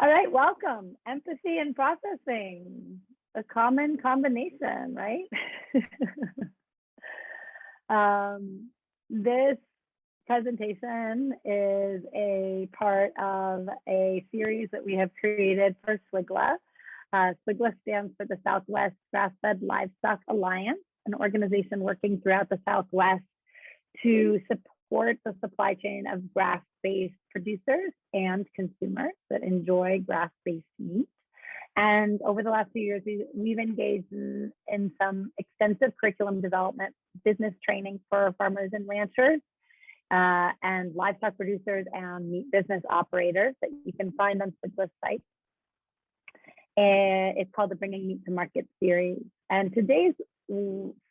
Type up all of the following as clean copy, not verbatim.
All right, welcome. Empathy and processing, a common combination, right? This presentation is a part of a series that we have created for SWGLA. SWGLA stands for the Southwest Grassfed Livestock Alliance, an organization working throughout the Southwest to support the supply chain of grass-based producers and consumers that enjoy grass-based meat. And over the last few years, we've engaged in some extensive curriculum development, business training for farmers and ranchers, and livestock producers and meat business operators that you can find on SWGLA's site. And it's called the Bringing Meat to Market series. And today's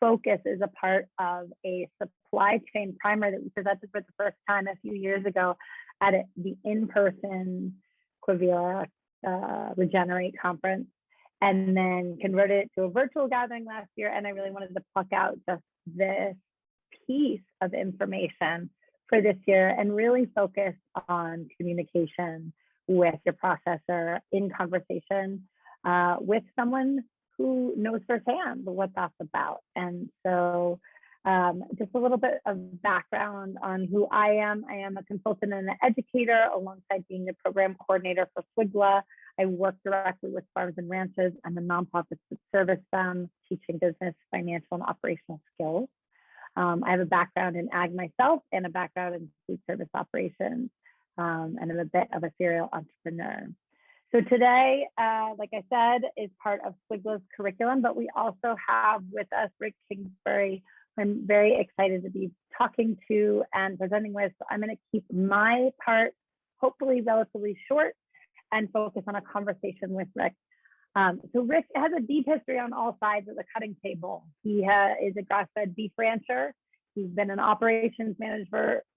focus is a part of a supply chain primer that we presented for the first time a few years ago at the in-person Quivira Regenerate conference, and then converted it to a virtual gathering last year. And I really wanted to pluck out just this piece of information for this year and really focus on communication with your processor in conversation with someone who knows firsthand what that's about. And so just a little bit of background on who I am. I am a consultant and an educator alongside being the program coordinator for SWGLA. I work directly with farms and ranches and the nonprofits that service them, teaching business, financial, and operational skills. I have a background in ag myself and a background in food service operations, and I'm a bit of a serial entrepreneur. So today, like I said, is part of SWGLA's curriculum, but we also have with us Rick Kingsbury, who I'm very excited to be talking to and presenting with. So I'm going to keep my part hopefully relatively short and focus on a conversation with Rick. So Rick has a deep history on all sides of the cutting table. He is a grass-fed beef rancher. He's been an operations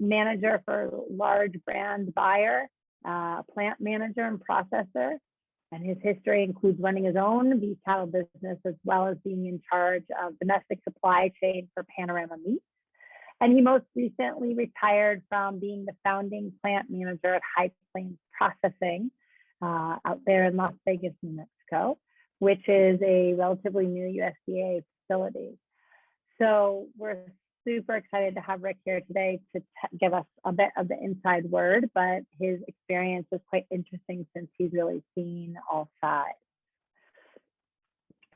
manager for a large brand buyer, plant manager and processor. And his history includes running his own beef cattle business, as well as being in charge of domestic supply chain for Panorama Meats. And he most recently retired from being the founding plant manager at High Plains Processing out there in Las Vegas, New Mexico, which is a relatively new USDA facility. So we're super excited to have Rick here today to give us a bit of the inside word, but his experience is quite interesting since he's really seen all sides.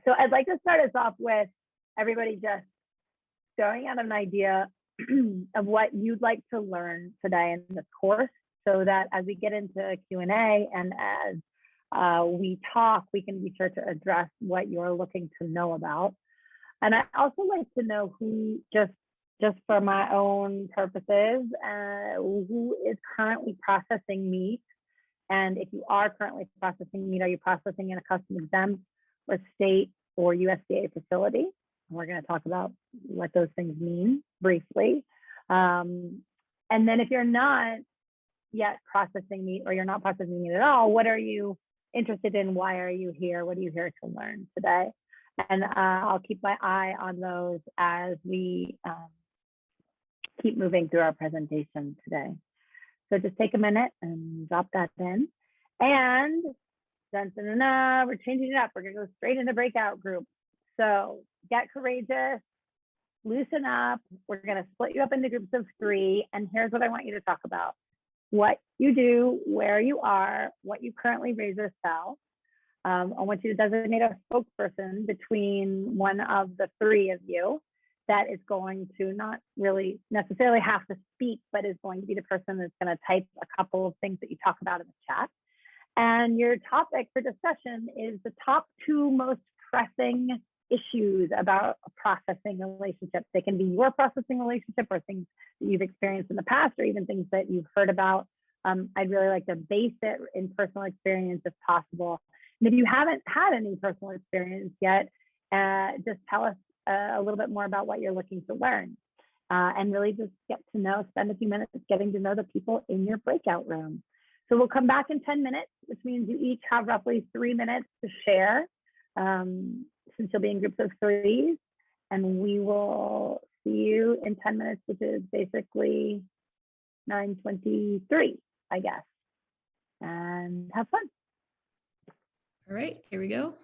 So I'd like to start us off with everybody just throwing out an idea of what you'd like to learn today in this course, so that as we get into Q&A and as we talk, we can be sure to address what you're looking to know about. And I also like to know who, just for my own purposes, who is currently processing meat. And if you are currently processing meat, are you processing in a custom exempt or state or USDA facility? And we're going to talk about what those things mean briefly. And then if you're not yet processing meat, or you're not processing meat at all, what are you interested in? Why are you here? What are you here to learn today? And I'll keep my eye on those as we keep moving through our presentation today. So just take a minute and drop that in. And we're changing it up. We're gonna go straight into Breakout Group. So get courageous, loosen up. We're gonna split you up into groups of 3. And here's what I want you to talk about: what you do, where you are, what you currently raise or sell. I want you to designate a spokesperson between one of the 3 of you that is going to not really necessarily have to speak, but is going to be the person that's going to type a couple of things that you talk about in the chat. And your topic for discussion is the top 2 most pressing issues about a processing relationship. They can be your processing relationship or things that you've experienced in the past, or even things that you've heard about. I'd really like to base it in personal experience if possible. And if you haven't had any personal experience yet, just tell us a little bit more about what you're looking to learn, and really just get to know, spend a few minutes getting to know the people in your breakout room. So we'll come back in 10 minutes, which means you each have roughly 3 minutes to share, since you'll be in groups of 3s, and we will see you in 10 minutes, which is basically 9:23, I guess. And have fun. All right, here we go.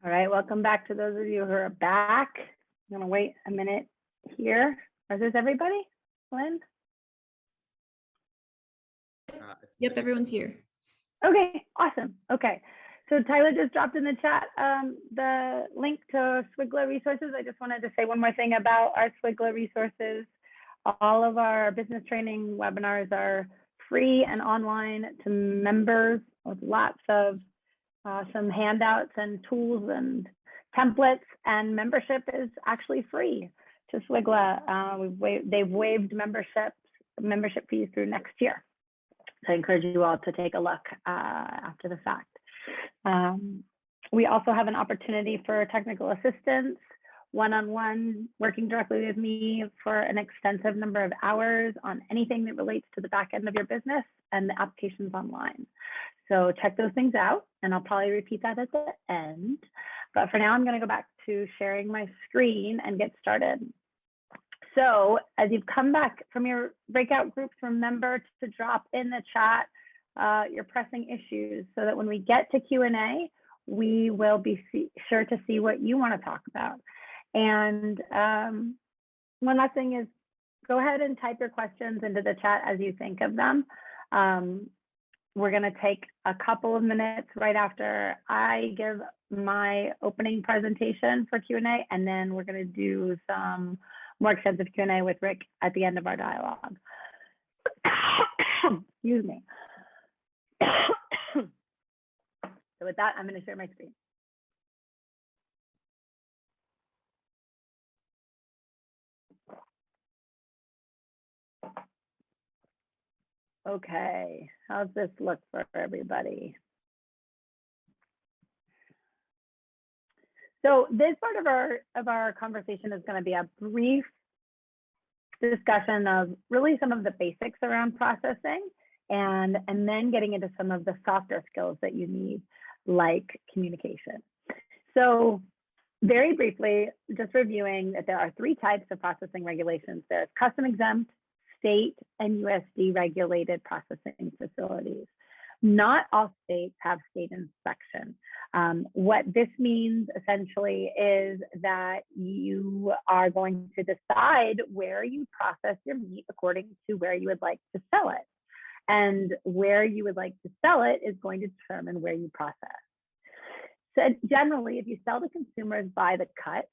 All right, welcome back to those of you who are back. I'm gonna wait a minute here. Is this everybody, Lynn? Yep, everyone's here. Okay, awesome. Okay, so Tyler just dropped in the chat the link to Swigla resources. I just wanted to say one more thing about our Swigla resources. All of our business training webinars are free and online to members with lots of some handouts and tools and templates, and membership is actually free to Swigla. They've waived membership fees through next year. So I encourage you all to take a look after the fact. We also have an opportunity for technical assistance, one-on-one, working directly with me for an extensive number of hours on anything that relates to the back end of your business and the applications online. So check those things out, and I'll probably repeat that at the end. But for now, I'm going to go back to sharing my screen and get started. So as you've come back from your breakout groups, remember to drop in the chat your pressing issues so that when we get to Q&A, we will be sure to see what you want to talk about. And one last thing is, go ahead and type your questions into the chat as you think of them. We're going to take a couple of minutes right after I give my opening presentation for Q&A, and then we're going to do some more extensive Q&A with Rick at the end of our dialogue. Excuse me. So with that, I'm going to share my screen. Okay, how's this look for everybody? So this part of our conversation is going to be a brief discussion of really some of the basics around processing, and then getting into some of the softer skills that you need, like communication. So very briefly, just reviewing that there are 3 types of processing regulations. There's custom exempt, state, and USD regulated processing facilities. Not all states have state inspection. What this means essentially is that you are going to decide where you process your meat according to where you would like to sell it. And where you would like to sell it is going to determine where you process. So generally, if you sell to consumers by the cut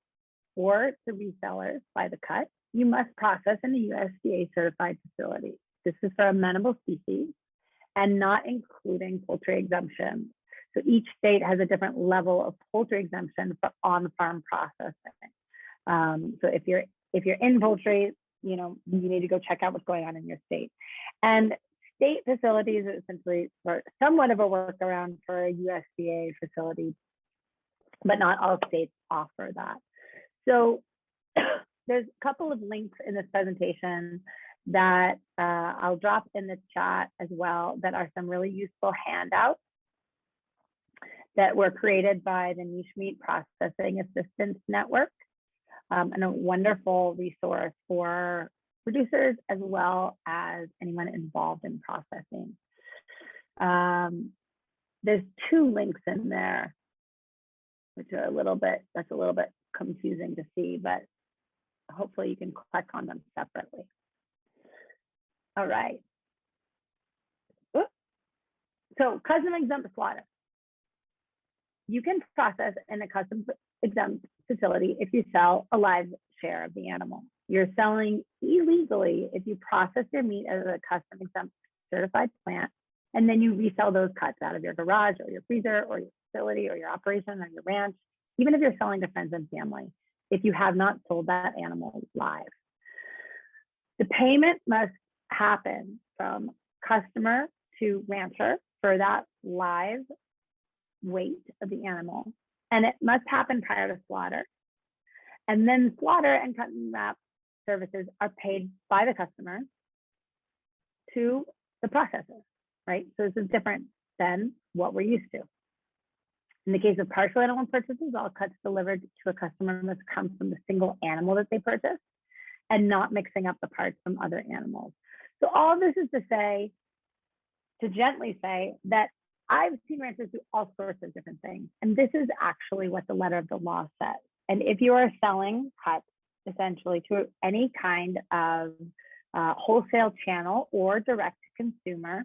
or to resellers by the cut, you must process in a USDA certified facility. This is for amenable species and not including poultry exemptions. So each state has a different level of poultry exemption for on-farm processing. So if you're in poultry, you need to go check out what's going on in your state. And state facilities are essentially somewhat of a workaround for a USDA facility, but not all states offer that. So there's a couple of links in this presentation that I'll drop in the chat as well that are some really useful handouts that were created by the Niche Meat Processing Assistance Network, and a wonderful resource for producers as well as anyone involved in processing. There's 2 links in there, which are that's a little bit confusing to see, but hopefully you can click on them separately. All right. So custom exempt slaughter. You can process in a custom exempt facility if you sell a live share of the animal. You're selling illegally if you process your meat as a custom exempt certified plant, and then you resell those cuts out of your garage or your freezer or your facility or your operation or your ranch, even if you're selling to friends and family, if you have not sold that animal live. The payment must happen from customer to rancher for that live weight of the animal, and it must happen prior to slaughter. And then slaughter and cut and wrap services are paid by the customer to the processor, right? So this is different than what we're used to. In the case of partial animal purchases, all cuts delivered to a customer must come from the single animal that they purchased and not mixing up the parts from other animals. So all of this is to say, to gently say that I've seen ranchers do all sorts of different things. And this is actually what the letter of the law says. And if you are selling cuts essentially to any kind of wholesale channel or direct to consumer,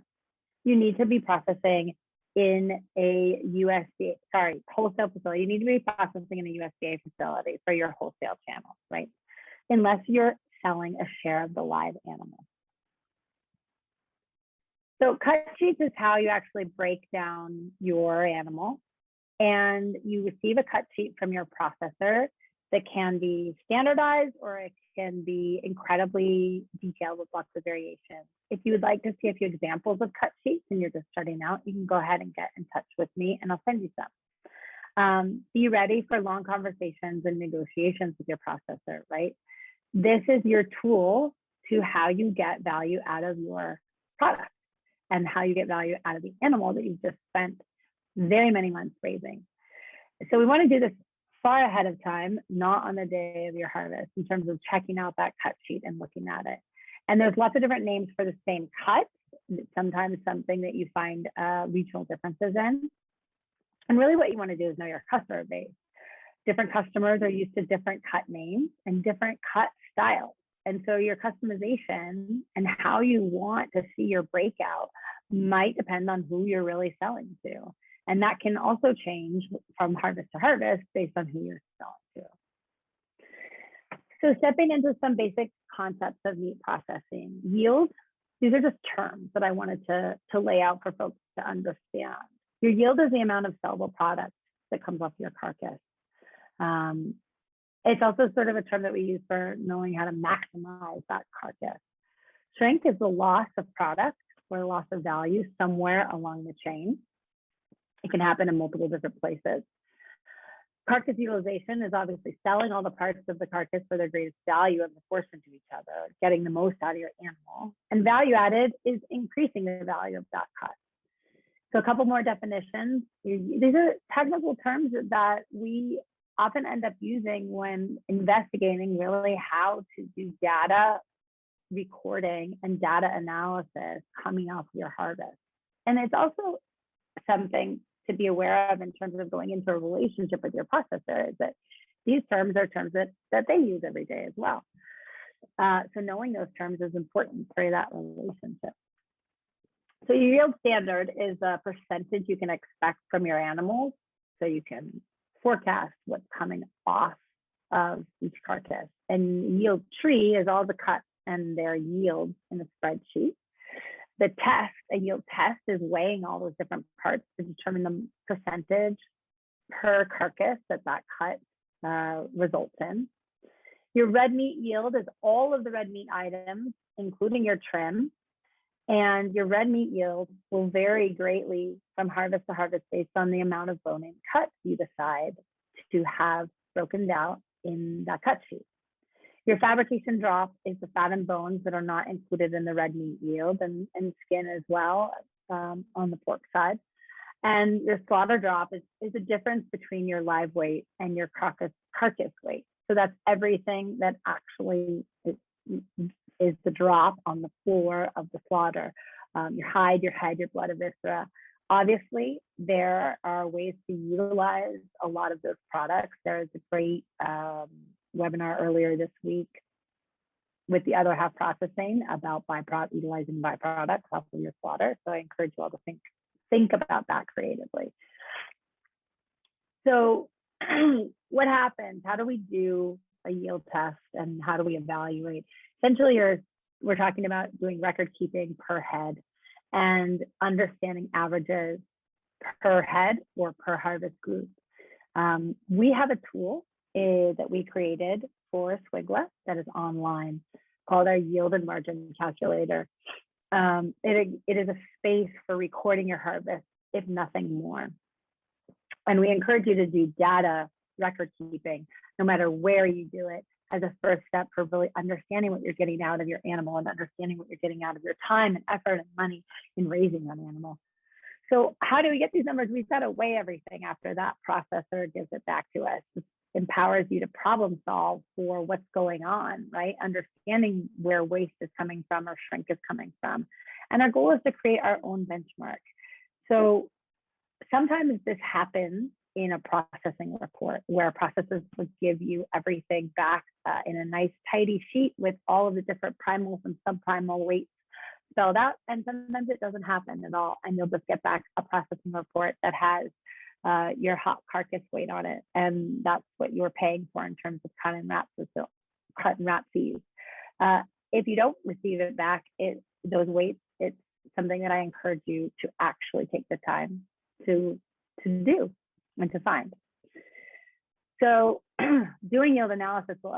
you need to be processing in a USDA, wholesale facility. You need to be processing in a USDA facility for your wholesale channel, right? Unless you're selling a share of the live animal. So cut sheets is how you actually break down your animal, and you receive a cut sheet from your processor that can be standardized or it can be incredibly detailed with lots of variations. If you would like to see a few examples of cut sheets and you're just starting out, you can go ahead and get in touch with me and I'll send you some. Be ready for long conversations and negotiations with your processor, right? This is your tool to how you get value out of your product and how you get value out of the animal that you've just spent very many months raising. So we want to do this far ahead of time, not on the day of your harvest, in terms of checking out that cut sheet and looking at it. And there's lots of different names for the same cut, sometimes something that you find regional differences in. And really what you want to do is know your customer base. Different customers are used to different cut names and different cut styles. And so your customization and how you want to see your breakout might depend on who you're really selling to. And that can also change from harvest to harvest based on who you're selling to. So stepping into some basic concepts of meat processing. Yield, these are just terms that I wanted to lay out for folks to understand. Your yield is the amount of sellable product that comes off your carcass. It's also sort of a term that we use for knowing how to maximize that carcass. Shrink is the loss of product or loss of value somewhere along the chain. It can happen in multiple different places. Carcass utilization is obviously selling all the parts of the carcass for their greatest value and proportion to each other, getting the most out of your animal. And value added is increasing the value of that cut. So a couple more definitions. These are technical terms that we often end up using when investigating really how to do data recording and data analysis coming off your harvest. And it's also something to be aware of in terms of going into a relationship with your processor, is that these terms are terms that they use every day as well. So knowing those terms is important for that relationship. So your yield standard is a percentage you can expect from your animals, so you can forecast what's coming off of each carcass. And yield tree is all the cuts and their yields in a spreadsheet. The test, a yield test, is weighing all those different parts to determine the percentage per carcass that cut results in. Your red meat yield is all of the red meat items, including your trim. And your red meat yield will vary greatly from harvest to harvest based on the amount of bone-in cuts you decide to have broken down in that cut sheet. Your fabrication drop is the fat and bones that are not included in the red meat yield, and skin as well on the pork side. And your slaughter drop is the difference between your live weight and your carcass weight. So that's everything that actually is the drop on the floor of the slaughter. Your hide, your head, your blood, and viscera. Obviously, there are ways to utilize a lot of those products. There is a great webinar earlier this week with the other half processing about utilizing byproducts off of your slaughter. So I encourage you all to think about that creatively. So what happens? How do we do a yield test and how do we evaluate? Essentially, we're talking about doing record keeping per head and understanding averages per head or per harvest group. We have a tool that we created for Swigla that is online called our yield and margin calculator. it is a space for recording your harvest, if nothing more. And we encourage you to do data record keeping, no matter where you do it, as a first step for really understanding what you're getting out of your animal and understanding what you're getting out of your time and effort and money in raising that animal. So how do we get these numbers? We've got to weigh everything after that processor gives it back to us. It empowers you to problem solve for what's going on, right? Understanding where waste is coming from or shrink is coming from. And our goal is to create our own benchmark. So sometimes this happens in a processing report where processors would give you everything back in a nice tidy sheet with all of the different primals and subprimal weights spelled out, and sometimes it doesn't happen at all, and you'll just get back a processing report that has your hot carcass weight on it, and that's what you're paying for in terms of cut and wrap fees. If you don't receive it back, those weights, it's something that I encourage you to actually take the time to do and to find. So doing yield analysis will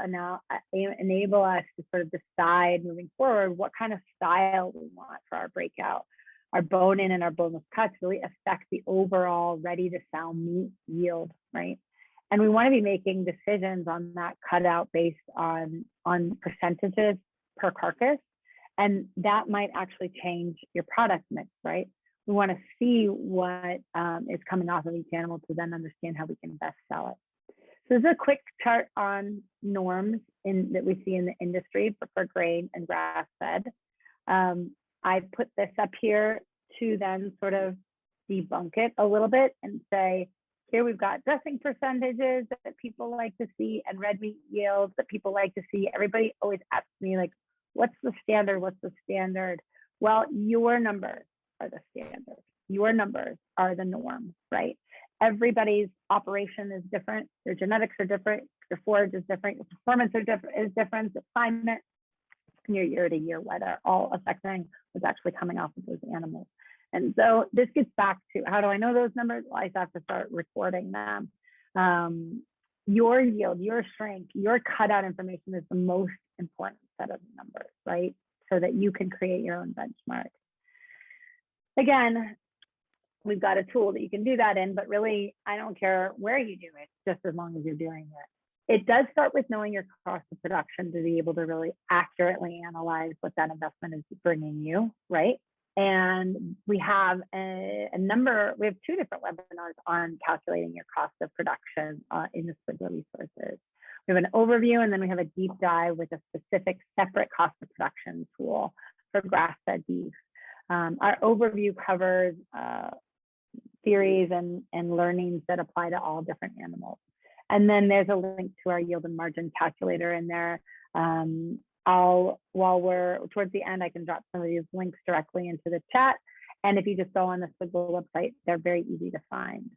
enable us to sort of decide moving forward what kind of style we want for our breakout. Our bone-in and our boneless cuts really affect the overall ready-to-sound meat yield, right? And we want to be making decisions on that cutout based on percentages per carcass, and that might actually change your product mix, right? We want to see what is coming off of each animal to then understand how we can best sell it. So this is a quick chart on norms that we see in the industry for grain and grass-fed. I put this up here to then sort of debunk it a little bit and say, here we've got dressing percentages that people like to see and red meat yields that people like to see. Everybody always asks me, like, what's the standard? What's the standard? Well, your numbers are the standard. Your numbers are the norm, right? Everybody's operation is different. Their genetics are different. Your forage is different. Your performance is different. The climate and your year-to-year weather all affecting what's actually coming off of those animals. And so this gets back to, how do I know those numbers? Well, I have to start recording them. Your yield, your shrink, your cutout information is the most important set of numbers, right? So that you can create your own benchmark. Again, we've got a tool that you can do that in, but really, I don't care where you do it, just as long as you're doing it. It does start with knowing your cost of production to be able to really accurately analyze what that investment is bringing you, right? And we have we have 2 different webinars on calculating your cost of production in the Squiggle resources. We have an overview, and then we have a deep dive with a specific separate cost of production tool for grass-fed beef. Our overview covers theories and learnings that apply to all different animals. And then there's a link to our yield and margin calculator in there. While we're towards the end, I can drop some of these links directly into the chat. And if you just go on the Squiggle website, they're very easy to find.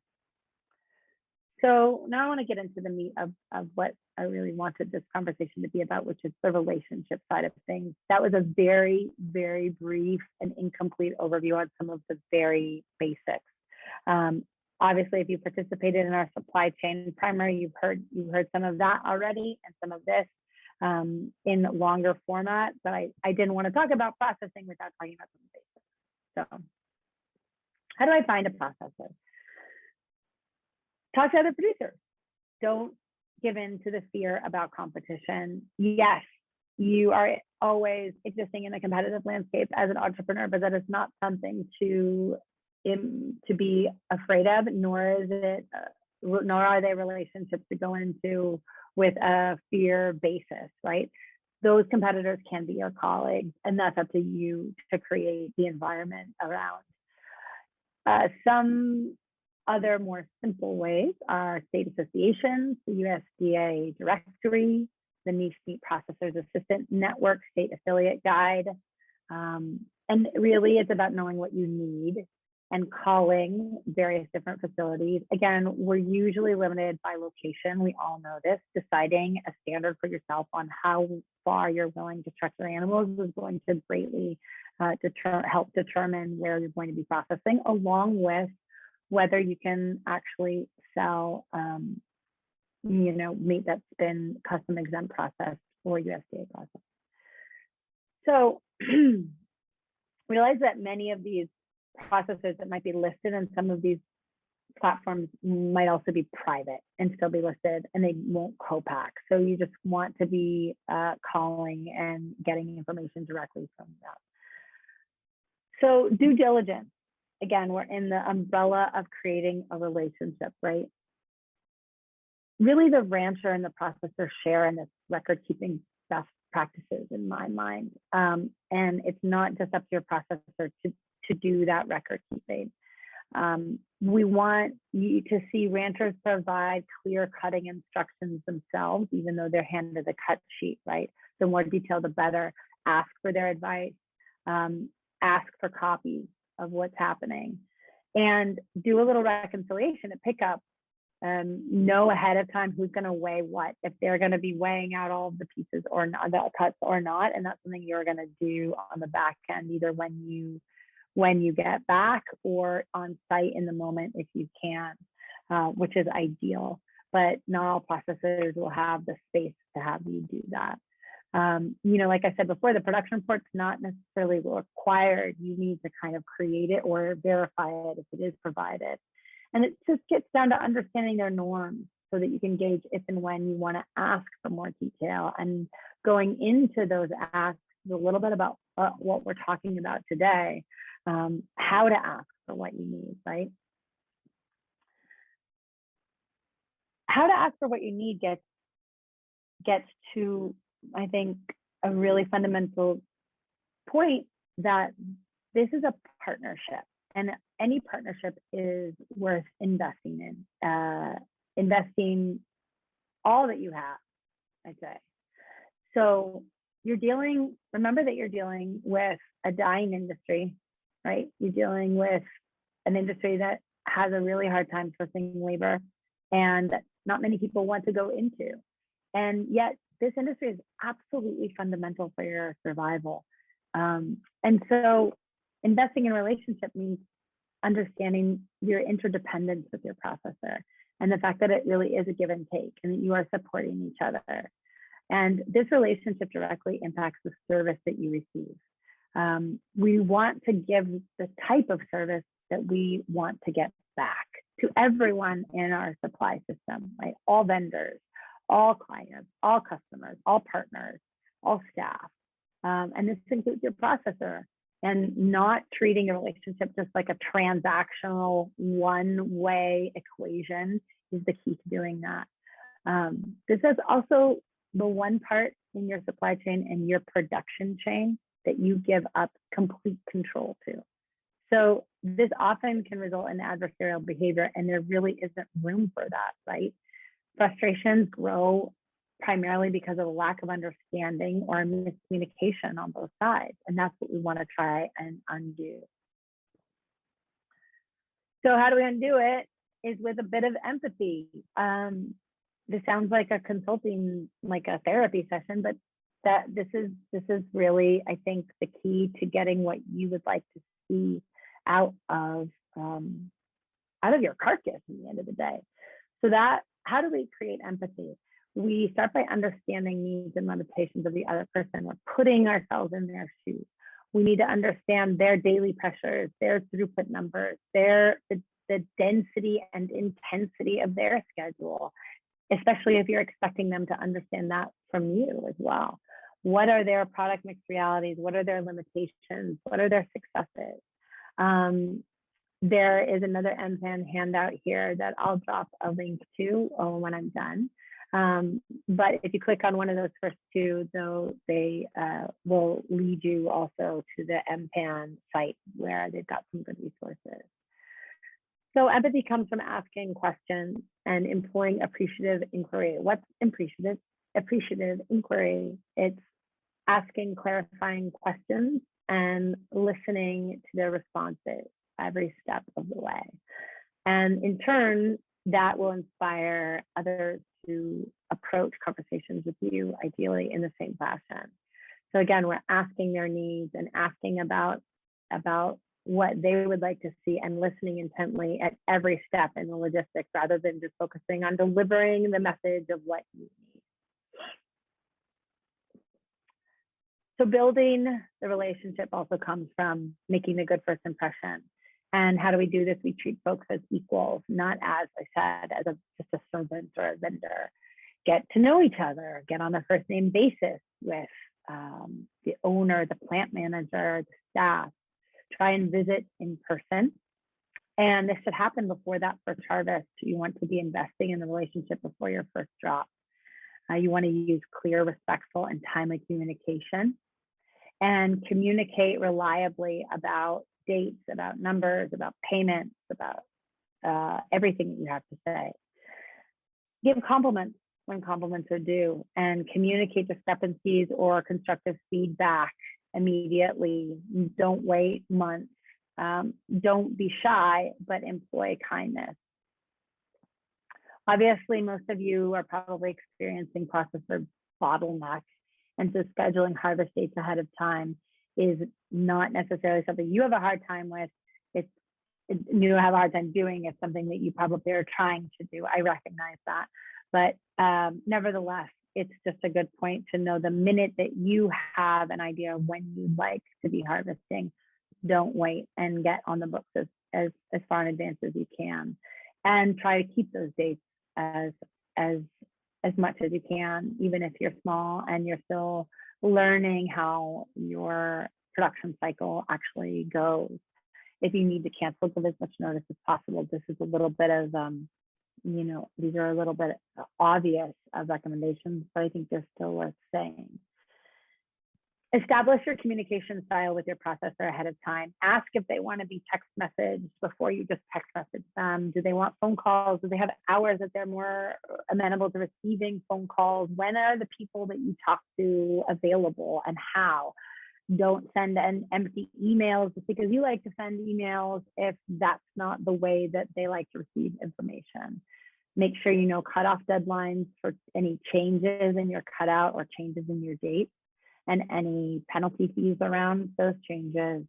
So now I want to get into the meat of what I really wanted this conversation to be about, which is the relationship side of things. That was a very, very brief and incomplete overview on some of the very basics. Obviously, if you participated in our supply chain primer, you've heard some of that already and some of this in longer format, but I didn't want to talk about processing without talking about some basics. So how do I find a processor? Talk to other producers. Don't give in to the fear about competition. Yes, you are always existing in a competitive landscape as an entrepreneur, but that is not something to be afraid of, nor are they relationships to go into with a fear basis, right? Those competitors can be your colleagues, and that's up to you to create the environment around. Some other more simple ways are state associations, the USDA directory, the Niche Meat Processors Assistant Network State Affiliate Guide. And really it's about knowing what you need and calling various different facilities. Again, we're usually limited by location. We all know this. Deciding a standard for yourself on how far you're willing to trust your animals is going to greatly help determine where you're going to be processing, along with whether you can actually sell meat that's been custom exempt processed or USDA processed. So realize that many of these processors that might be listed in some of these platforms might also be private and still be listed, and they won't co-pack. So you just want to be calling and getting information directly from them. So due diligence, again, we're in the umbrella of creating a relationship, right? Really the rancher and the processor share in this record keeping best practices in my mind. And it's not just up to your processor to do that record keeping. We want you to see ranchers provide clear cutting instructions themselves, even though they're handed a cut sheet, right? The more detail, the better. Ask for their advice, ask for copies of what's happening, and do a little reconciliation at pickup. Know ahead of time who's going to weigh what, if they're going to be weighing out all of the pieces or not, the cuts or not, and that's something you're going to do on the back end, either when you get back or on site in the moment if you can, which is ideal. But not all processors will have the space to have you do that. You know, like I said before, the production report's not necessarily required. You need to kind of create it or verify it if it is provided. And it just gets down to understanding their norms so that you can gauge if and when you want to ask for more detail. And going into those asks a little bit about what we're talking about today, how to ask for what you need, right? How to ask for what you need gets to, I think, a really fundamental point that this is a partnership, and any partnership is worth investing in, investing all that you have, I'd say. So remember that you're dealing with a dying industry, right? You're dealing with an industry that has a really hard time sourcing labor and that not many people want to go into. And yet this industry is absolutely fundamental for your survival. And so investing in a relationship means understanding your interdependence with your processor and the fact that it really is a give and take and that you are supporting each other. And this relationship directly impacts the service that you receive. We want to give the type of service that we want to get back to everyone in our supply system, right? All vendors, all clients, all customers, all partners, all staff. And this includes your processor, and not treating a relationship just like a transactional one-way equation is the key to doing that. This is also the one part in your supply chain and your production chain that you give up complete control to. So this often can result in adversarial behavior, and there really isn't room for that, right? Frustrations grow primarily because of a lack of understanding or miscommunication on both sides, and that's what we want to try and undo. So how do we undo it? Is with a bit of empathy. This sounds like a consulting, like a therapy session, but that this is really, I think, the key to getting what you would like to see out of your carcass at the end of the day. So that, how do we create empathy? We start by understanding needs and limitations of the other person. We're putting ourselves in their shoes. We need to understand their daily pressures, their throughput numbers, the density and intensity of their schedule, especially if you're expecting them to understand that from you as well. What are their product mix realities? What are their limitations? What are their successes? There is another MPAN handout here that I'll drop a link to when I'm done. But if you click on one of those first two, though, they will lead you also to the MPAN site where they've got some good resources. So empathy comes from asking questions and employing appreciative inquiry. What's appreciative? Appreciative inquiry. It's asking clarifying questions and listening to their responses every step of the way. And in turn, that will inspire others to approach conversations with you, ideally in the same fashion. So again, we're asking their needs and asking about what they would like to see and listening intently at every step in the logistics rather than just focusing on delivering the message of what you need. So building the relationship also comes from making a good first impression. And how do we do this? We treat folks as equals, not, as I said, as just a servant or a vendor. Get to know each other, get on a first name basis with the owner, the plant manager, the staff. Try and visit in person. And this should happen before that first harvest. You want to be investing in the relationship before your first drop. You want to use clear, respectful, and timely communication, and communicate reliably about dates, about numbers, about payments, about everything that you have to say. Give compliments when compliments are due, and communicate discrepancies or constructive feedback immediately. Don't wait months. Don't be shy, but employ kindness. Obviously, most of you are probably experiencing processor bottlenecks, and so scheduling harvest dates ahead of time is not necessarily something you have a hard time with. You have a hard time doing. It's something that you probably are trying to do. I recognize that. But nevertheless, it's just a good point to know the minute that you have an idea of when you'd like to be harvesting, don't wait, and get on the books as far in advance as you can, and try to keep those dates as much as you can, even if you're small and you're still learning how your production cycle actually goes. If you need to cancel, give as much notice as possible. This is a little bit of, these are a little bit obvious recommendations, but I think they're still worth saying. Establish your communication style with your processor ahead of time. Ask if they want to be text messaged before you just text message them. Do they want phone calls? Do they have hours that they're more amenable to receiving phone calls? When are the people that you talk to available, and how? Don't send empty emails just because you like to send emails if that's not the way that they like to receive information. Make sure you know cutoff deadlines for any changes in your cutout or changes in your date, and any penalty fees around those changes.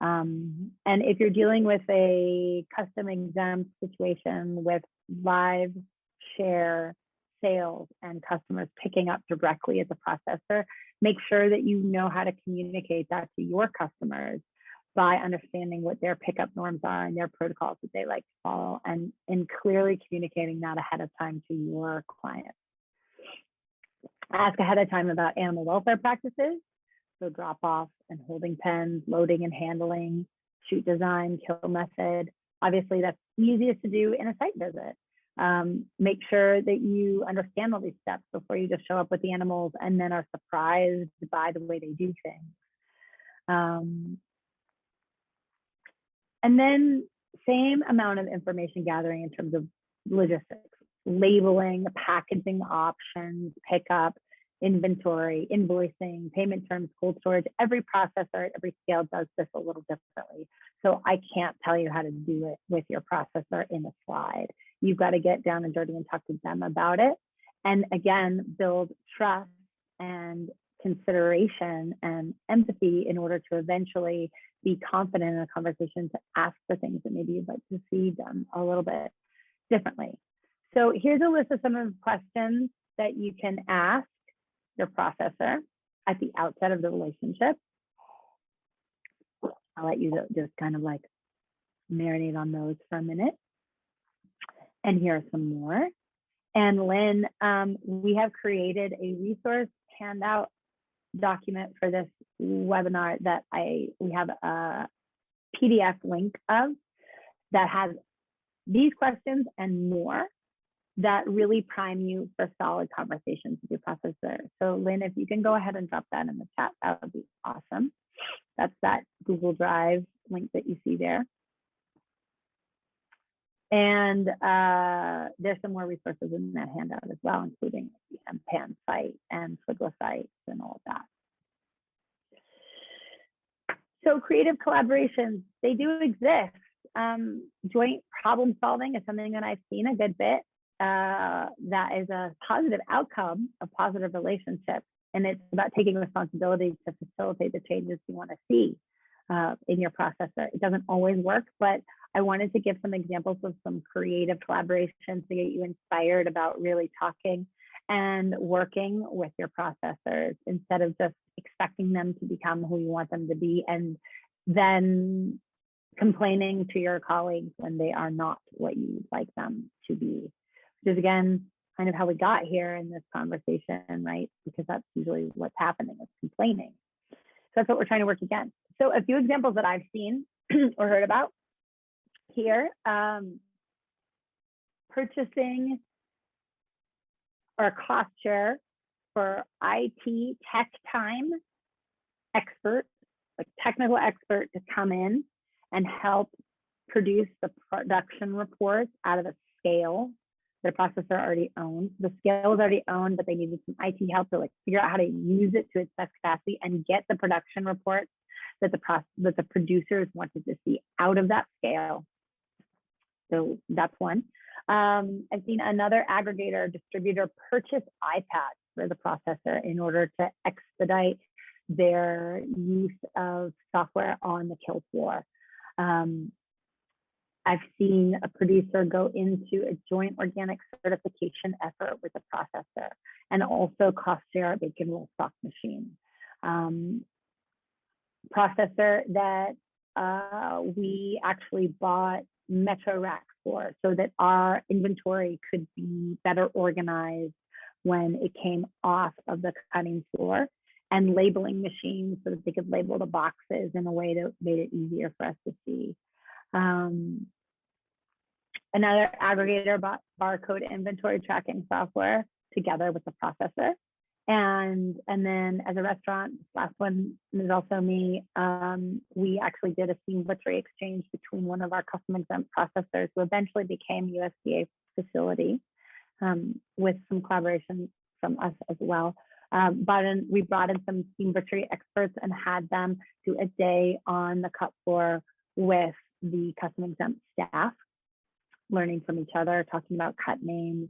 And if you're dealing with a custom exempt situation with live share sales and customers picking up directly as a processor, make sure that you know how to communicate that to your customers by understanding what their pickup norms are and their protocols that they like to follow, and clearly communicating that ahead of time to your clients. Ask ahead of time about animal welfare practices, so drop off and holding pens, loading and handling, chute design, kill method. Obviously, that's easiest to do in a site visit. Make sure that you understand all these steps before you just show up with the animals and then are surprised by the way they do things. And then same amount of information gathering in terms of logistics, labeling, packaging options, pickup, inventory, invoicing, payment terms, cold storage. Every processor at every scale does this a little differently. So I can't tell you how to do it with your processor in a slide. You've got to get down and dirty and talk to them about it. And again, build trust and consideration and empathy in order to eventually be confident in a conversation to ask for things that maybe you'd like to see done a little bit differently. So here's a list of some of the questions that you can ask your processor at the outset of the relationship. I'll let you just kind of like marinate on those for a minute. And here are some more. And Lynn, we have created a resource handout document for this webinar that we have a PDF link of that has these questions and more that really prime you for solid conversations with your processor. So Lynn, if you can go ahead and drop that in the chat, that would be awesome. That's that Google Drive link that you see there. And there's some more resources in that handout as well, including the MPAN site and Swigla sites and all of that. So creative collaborations, they do exist. Joint problem solving is something that I've seen a good bit. That is a positive outcome of positive relationships. And it's about taking responsibility to facilitate the changes you want to see in your processor. It doesn't always work, but I wanted to give some examples of some creative collaborations to get you inspired about really talking and working with your processors instead of just expecting expecting them to become who you want them to be, and then complaining to your colleagues when they are not what you'd like them to be, which is again kind of how we got here in this conversation, right? Because that's usually what's happening, is complaining. So that's what we're trying to work against. So a few examples that I've seen or heard about here, purchasing or cost share for IT tech time expert, like technical expert, to come in and help produce the production reports out of a scale that a processor already owns. The scale is already owned, but they needed some IT help to like figure out how to use it to its best capacity and get the production reports that the producers wanted to see out of that scale. So that's one. I've seen another aggregator distributor purchase iPads for the processor in order to expedite their use of software on the kill floor. I've seen a producer go into a joint organic certification effort with a processor, and also cost share a bacon roll stock machine. Processor that we actually bought Metro racks for, so that our inventory could be better organized when it came off of the cutting floor, and labeling machines so that they could label the boxes in a way that made it easier for us to see. Another aggregator bought barcode inventory tracking software together with the processor. And then as a restaurant, this last one is also me, we actually did a steam butchery exchange between one of our custom exempt processors, who eventually became USDA facility, with some collaboration from us as well. We brought in some steam butchery experts and had them do a day on the cut floor with the custom exempt staff, learning from each other, talking about cut names.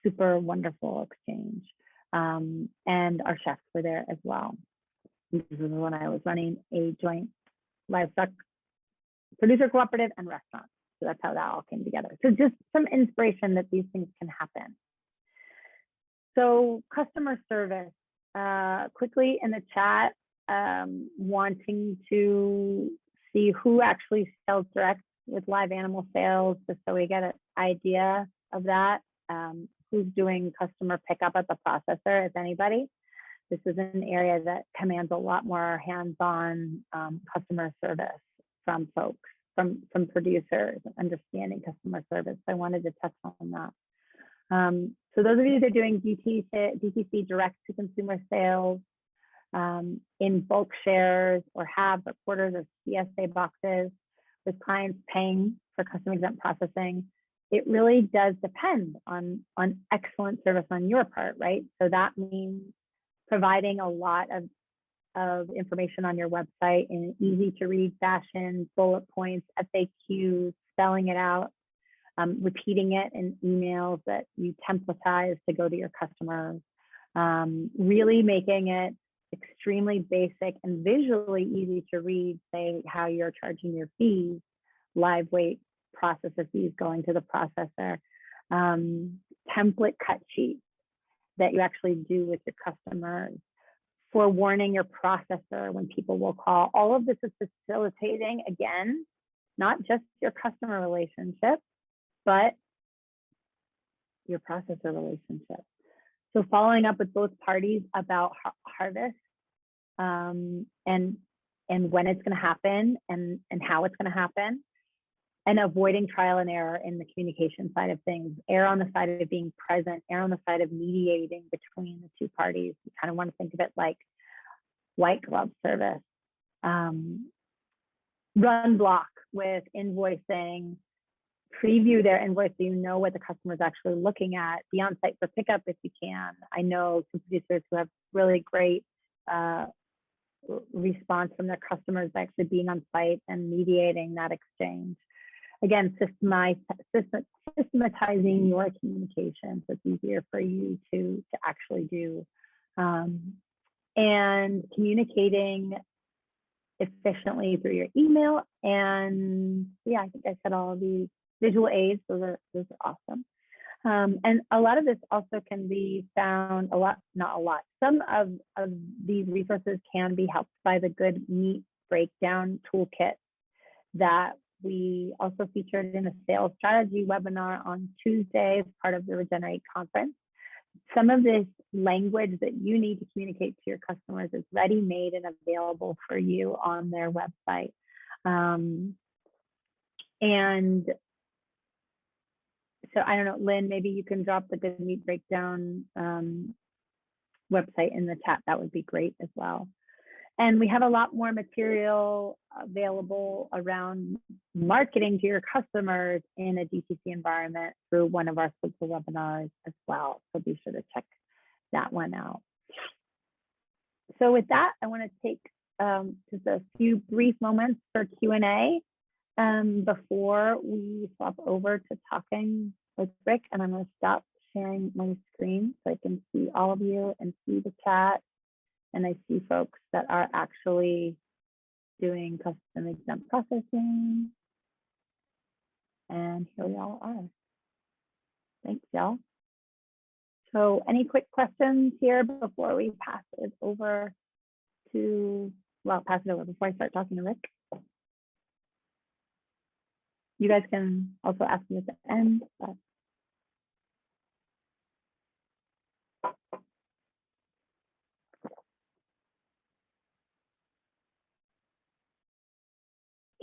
Super wonderful exchange. And our chefs were there as well. This is when I was running a joint livestock producer cooperative and restaurant. So that's how that all came together. So just some inspiration that these things can happen. So customer service, quickly in the chat, wanting to see who actually sells direct with live animal sales, just so we get an idea of that. Who's doing customer pickup at the processor, if anybody. This is an area that commands a lot more hands-on customer service from folks, from producers, understanding customer service. I wanted to touch on that. So those of you that are doing DTC, direct to consumer sales, in bulk shares, or have quarters or CSA boxes with clients paying for custom exempt processing, it really does depend on excellent service on your part, right? So that means providing a lot of information on your website in an easy to read fashion, bullet points, FAQs, spelling it out, repeating it in emails that you templatize to go to your customers, really making it extremely basic and visually easy to read, say how you're charging your fees, live weight processor fees going to the processor, template cut sheets that you actually do with your customers, forewarning your processor when people will call. All of this is facilitating, again, not just your customer relationship, but your processor relationship. So following up with both parties about harvest, and when it's going to happen, and how it's going to happen, and avoiding trial and error in the communication side of things. Err on the side of being present, err on the side of mediating between the two parties. You kind of want to think of it like white glove service. Run block with invoicing, preview their invoice so you know what the customer is actually looking at. Be on site for pickup if you can. I know some producers who have really great response from their customers by actually being on site and mediating that exchange. Again, systematizing your communication so it's easier for you to actually do. And communicating efficiently through your email. And yeah, I think I said all of these visual aids, those are awesome. And a lot of this also can be found, not a lot, some of these resources can be helped by the Good Meat Breakdown Toolkit that we also featured in a sales strategy webinar on Tuesday as part of the Regenerate conference. Some of this language that you need to communicate to your customers is ready-made and available for you on their website. And so I don't know, Lynn, maybe you can drop the Good Meat Breakdown website in the chat. That would be great as well. And we have a lot more material available around marketing to your customers in a DTC environment through one of our social webinars as well. So be sure to check that one out. So with that, I want to take just a few brief moments for Q&A before we swap over to talking with Rick. And I'm going to stop sharing my screen so I can see all of you and see the chat. And I see folks that are actually doing custom exempt processing. And here we all are. Thanks, y'all. So any quick questions here before we pass it over to, well, pass it over before I start talking to Rick? You guys can also ask me at the end. But...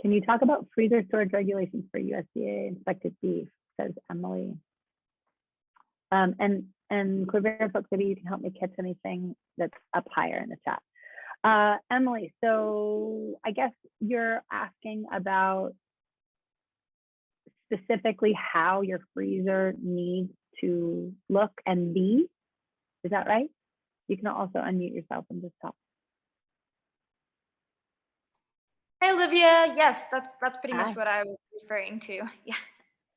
Can you talk about freezer storage regulations for USDA inspected beef, says Emily. And Quiver folks, maybe you can help me catch anything that's up higher in the chat. Emily, so I guess you're asking about specifically how your freezer needs to look and be. Is that right? You can also unmute yourself and just talk. Hi, Olivia. Yes, that's pretty much what I was referring to. Yeah.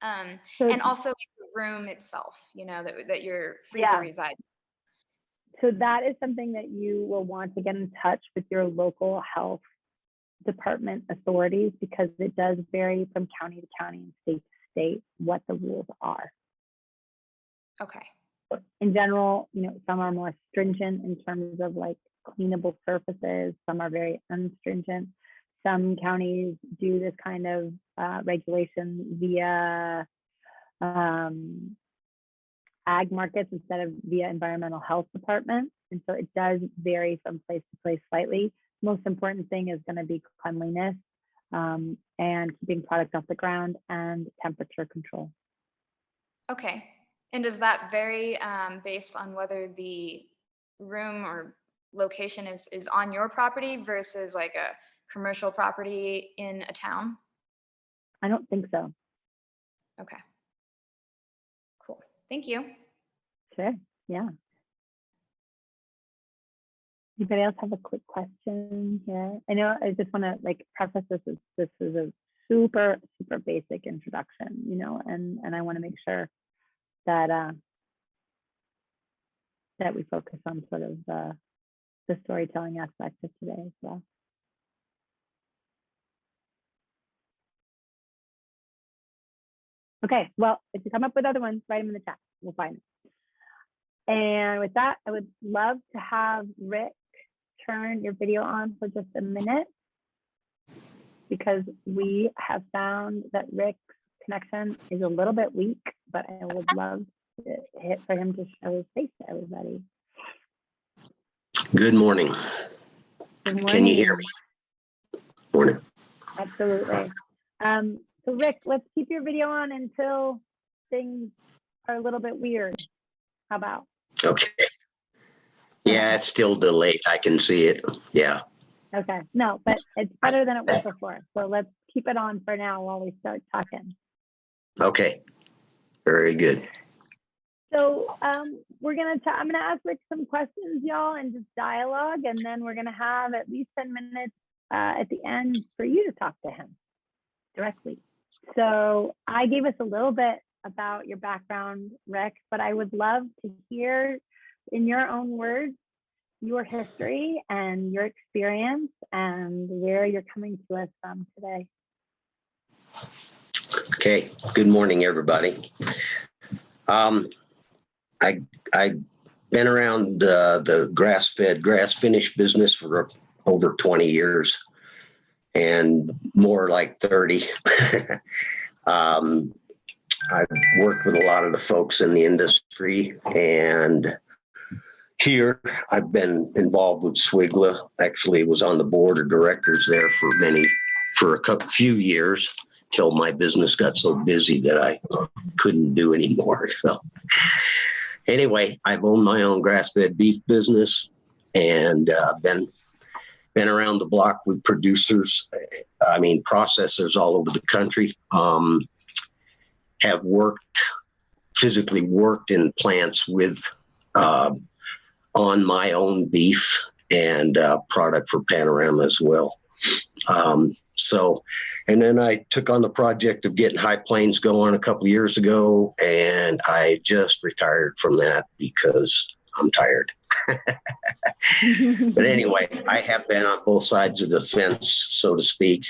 And also like the room itself, you know, that your freezer resides. So that is something that you will want to get in touch with your local health department authorities, because it does vary from county to county and state to state what the rules are. Okay. In general, you know, some are more stringent in terms of like cleanable surfaces. Some are very unstringent. Some counties do this kind of regulation via ag markets instead of via environmental health department. And so it does vary from place to place slightly. Most important thing is going to be cleanliness and keeping product off the ground and temperature control. Okay. And does that vary based on whether the room or location is on your property versus like a commercial property in a town? I don't think so. Okay. Cool. Thank you. Sure. Yeah. Anybody else have a quick question here? I know I just want to like preface this is a super basic introduction, you know, and I want to make sure that that we focus on sort of the storytelling aspect of today as well. Okay, well, if you come up with other ones, write them in the chat. We'll find them. And with that, I would love to have Rick turn your video on for just a minute, because we have found that Rick's connection is a little bit weak, but I would love for him to show his face to everybody. Good morning. Good morning. Can you hear me? Morning. Absolutely. So Rick, let's keep your video on until things are a little bit weird. How about? Okay. Yeah, it's still delayed. I can see it. Yeah. Okay. No, but it's better than it was before. So let's keep it on for now while we start talking. Okay. Very good. So I'm gonna ask Rick some questions, y'all, and just dialogue, and then we're gonna have at least 10 minutes at the end for you to talk to him directly. So I gave us a little bit about your background, Rick, but I would love to hear in your own words your history and your experience and where you're coming to us from today. Okay. Good morning, everybody. I I've been around the grass-fed, grass-finished business for over 20 years, and more like 30. I've worked with a lot of the folks in the industry, and here I've been involved with Swigla. Actually, was on the board of directors there for a few years, till my business got so busy that I couldn't do anymore. So anyway, I've owned my own grass-fed beef business, and been around the block with producers, processors all over the country. Have physically worked in plants with, on my own beef and product for Panorama as well. And then I took on the project of getting High Plains going a couple of years ago, and I just retired from that because I'm tired. But anyway, I have been on both sides of the fence, so to speak.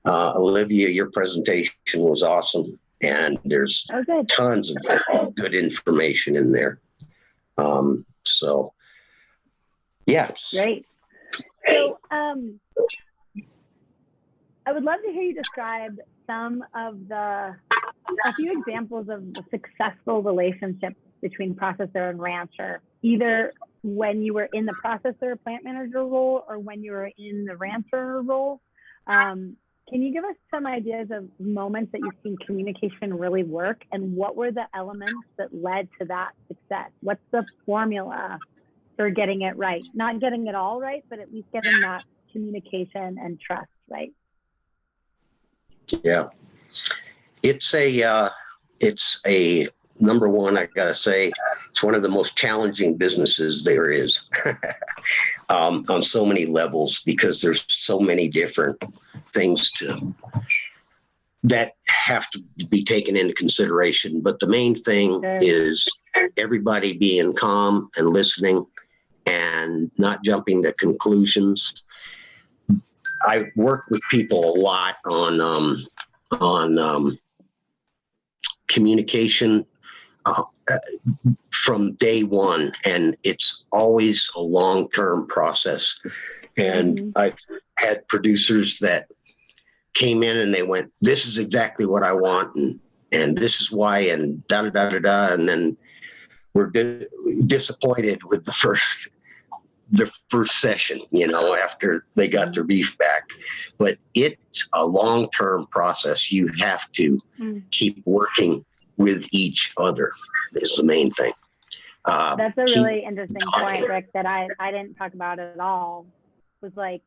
Olivia, your presentation was awesome, and there's tons of good information in there. So, yeah. Great. So, I would love to hear you describe a few examples of the successful relationships between processor and rancher, either when you were in the processor plant manager role or when you were in the rancher role. Can you give us some ideas of moments that you've seen communication really work, and what were the elements that led to that success? What's the formula for getting it right? Not getting it all right, but at least getting that communication and trust right. Yeah, it's a number one. I gotta say, it's one of the most challenging businesses there is, on so many levels, because there's so many different things that have to be taken into consideration. But the main thing is everybody being calm and listening and not jumping to conclusions. I work with people a lot on communication from day one, and it's always a long-term process. And I've had producers that came in and they went, "This is exactly what I want, and this is why," and da da da da da, and then we're disappointed with the first session, after they got their beef back. But it's a long-term process. You have to keep working with each other is the main thing. That's a really interesting point, Rick, that I didn't talk about at all, was like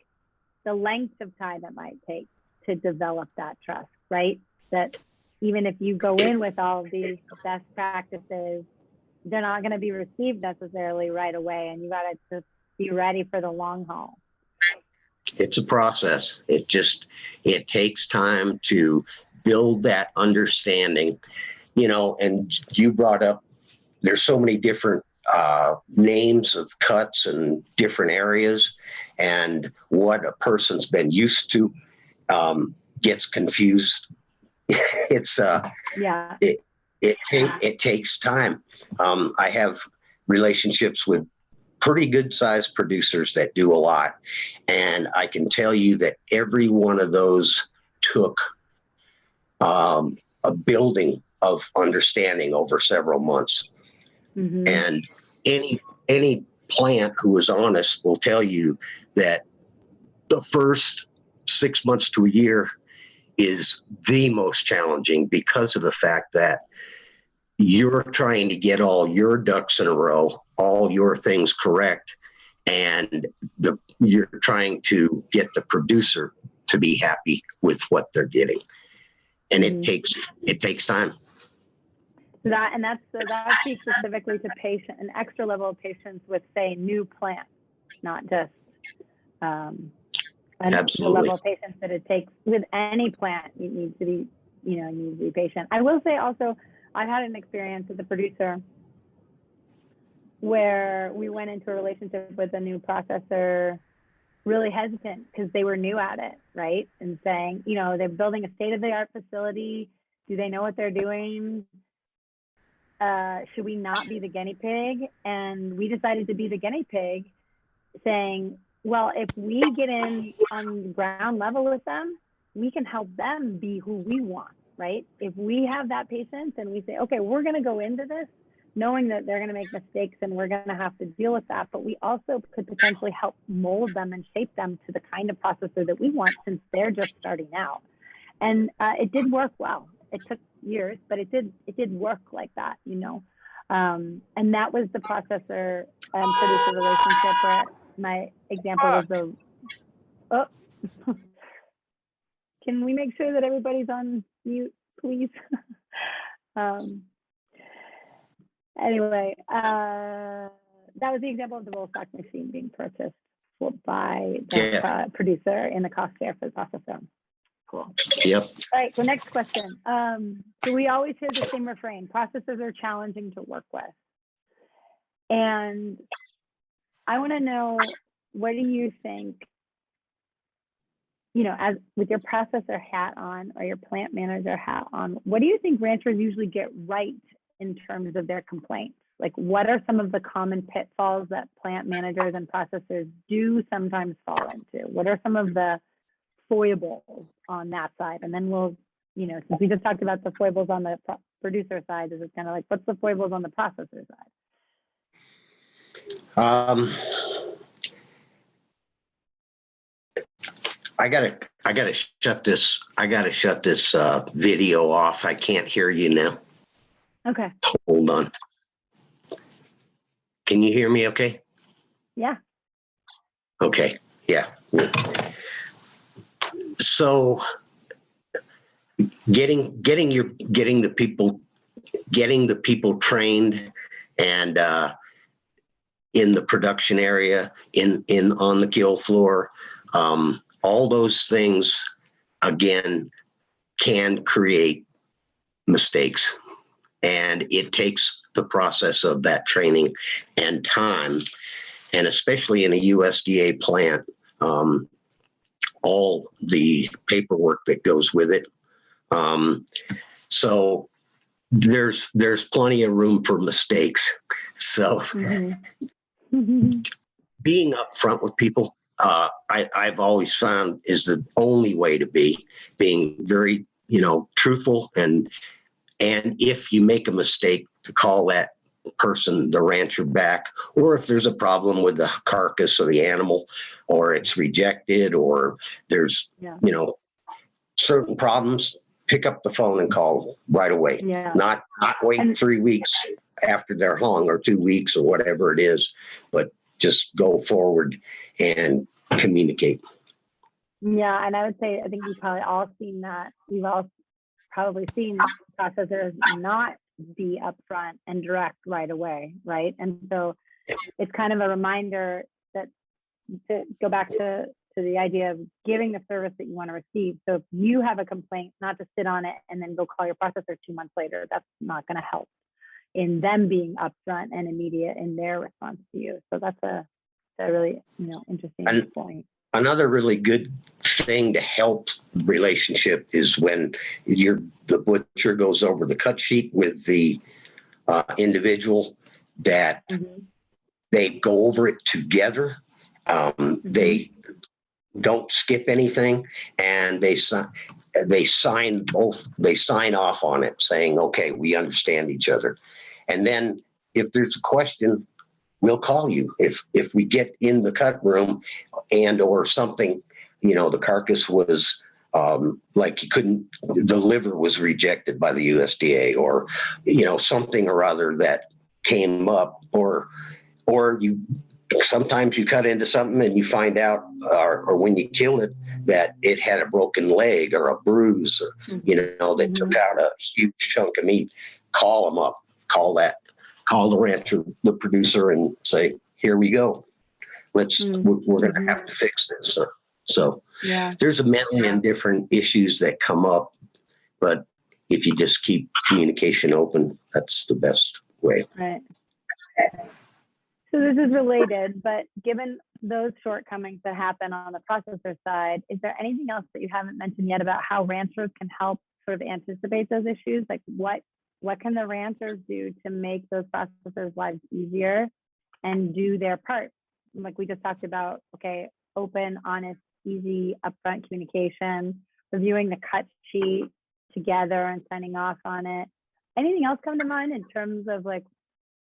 the length of time it might take to develop that trust, right? That even if you go in with all of these best practices, they're not going to be received necessarily right away, and you got to just be ready for the long haul. It's a process. It takes time to build that understanding, and you brought up, there's so many different names of cuts and different areas, and what a person's been used to gets confused. It takes time. I have relationships with pretty good sized producers that do a lot, and I can tell you that every one of those took a building of understanding over several months. And any plant who is honest will tell you that the first 6 months to a year is the most challenging, because of the fact that you're trying to get all your ducks in a row, all your things correct, and you're trying to get the producer to be happy with what they're getting, and it takes time. That speaks specifically to an extra level of patience with, say, new plants, not just an extra level of patience that it takes with any plant. You need to be, you need to be patient. I will say also, I had an experience with a producer where we went into a relationship with a new processor, really hesitant because they were new at it, right? And saying, they're building a state-of-the-art facility. Do they know what they're doing? should we not be the guinea pig? And we decided to be the guinea pig, saying, well, if we get in on the ground level with them, we can help them be who we want, right? If we have that patience and we say, okay, we're going to go into this knowing that they're going to make mistakes and we're going to have to deal with that, but we also could potentially help mold them and shape them to the kind of processor that we want, since they're just starting out. And it did work well. It took years, but it did work like that, you know. And that was the processor and producer relationship, where my example was the, oh, can we make sure that everybody's on mute, please? Anyway, that was the example of the roll stock machine being purchased by the producer in the cost share for the processor. Cool. Yep. All right, so next question. So we always hear the same refrain: processors are challenging to work with. And I want to know, what do you think, you know, as with your processor hat on or your plant manager hat on, what do you think ranchers usually get right in terms of their complaints? Like, what are some of the common pitfalls that plant managers and processors do sometimes fall into? What are some of the foibles on that side? And then we'll, you know, since we just talked about the foibles on the producer side, is it kind of like, what's the foibles on the processor side? I gotta shut this video off. I can't hear you now. Okay. Hold on. Can you hear me okay? Yeah. Okay. Yeah. So getting the people trained and in the production area, in on the kill floor, all those things again can create mistakes, and it takes the process of that training and time, and especially in a USDA plant, all the paperwork that goes with it. So there's plenty of room for mistakes. So being upfront with people, I've always found is the only way to be, being very, you know, truthful, and if you make a mistake, to call that person, the rancher, back, or if there's a problem with the carcass or the animal, or it's rejected, or there's, you know, certain problems, pick up the phone and call right away. Not wait 3 weeks after they're hung, or 2 weeks, or whatever it is, but just go forward and communicate. Yeah, and I would say, I think we've probably all seen that. We've all probably seen processors not be upfront and direct right away, right? And so it's kind of a reminder that, to go back to the idea of giving the service that you want to receive. So if you have a complaint, not to sit on it and then go call your processor 2 months later. That's not going to help in them being upfront and immediate in their response to you. So that's a really, you know, interesting point. Another really good thing to help the relationship is when the butcher goes over the cut sheet with the individual, that they go over it together. They don't skip anything, and they sign off on it, saying, okay, we understand each other. And then if there's a question, we'll call you. If we get in the cut room and or something, you know, the carcass was like the liver was rejected by the USDA, or, you know, something or other that came up, or sometimes you cut into something and you find out, or when you kill it, that it had a broken leg or a bruise, or, you know, that took out a huge chunk of meat. Call them up, call the rancher, the producer, and say, here we go. We're going to have to fix this. So there's a million different issues that come up, but if you just keep communication open, that's the best way. Right. So this is related, but given those shortcomings that happen on the processor side, is there anything else that you haven't mentioned yet about how ranchers can help sort of anticipate those issues? Like, what what can the ranchers do to make those processors' lives easier and do their part? Like we just talked about, okay, open, honest, easy, upfront communication, reviewing the cut sheet together and signing off on it. Anything else come to mind in terms of like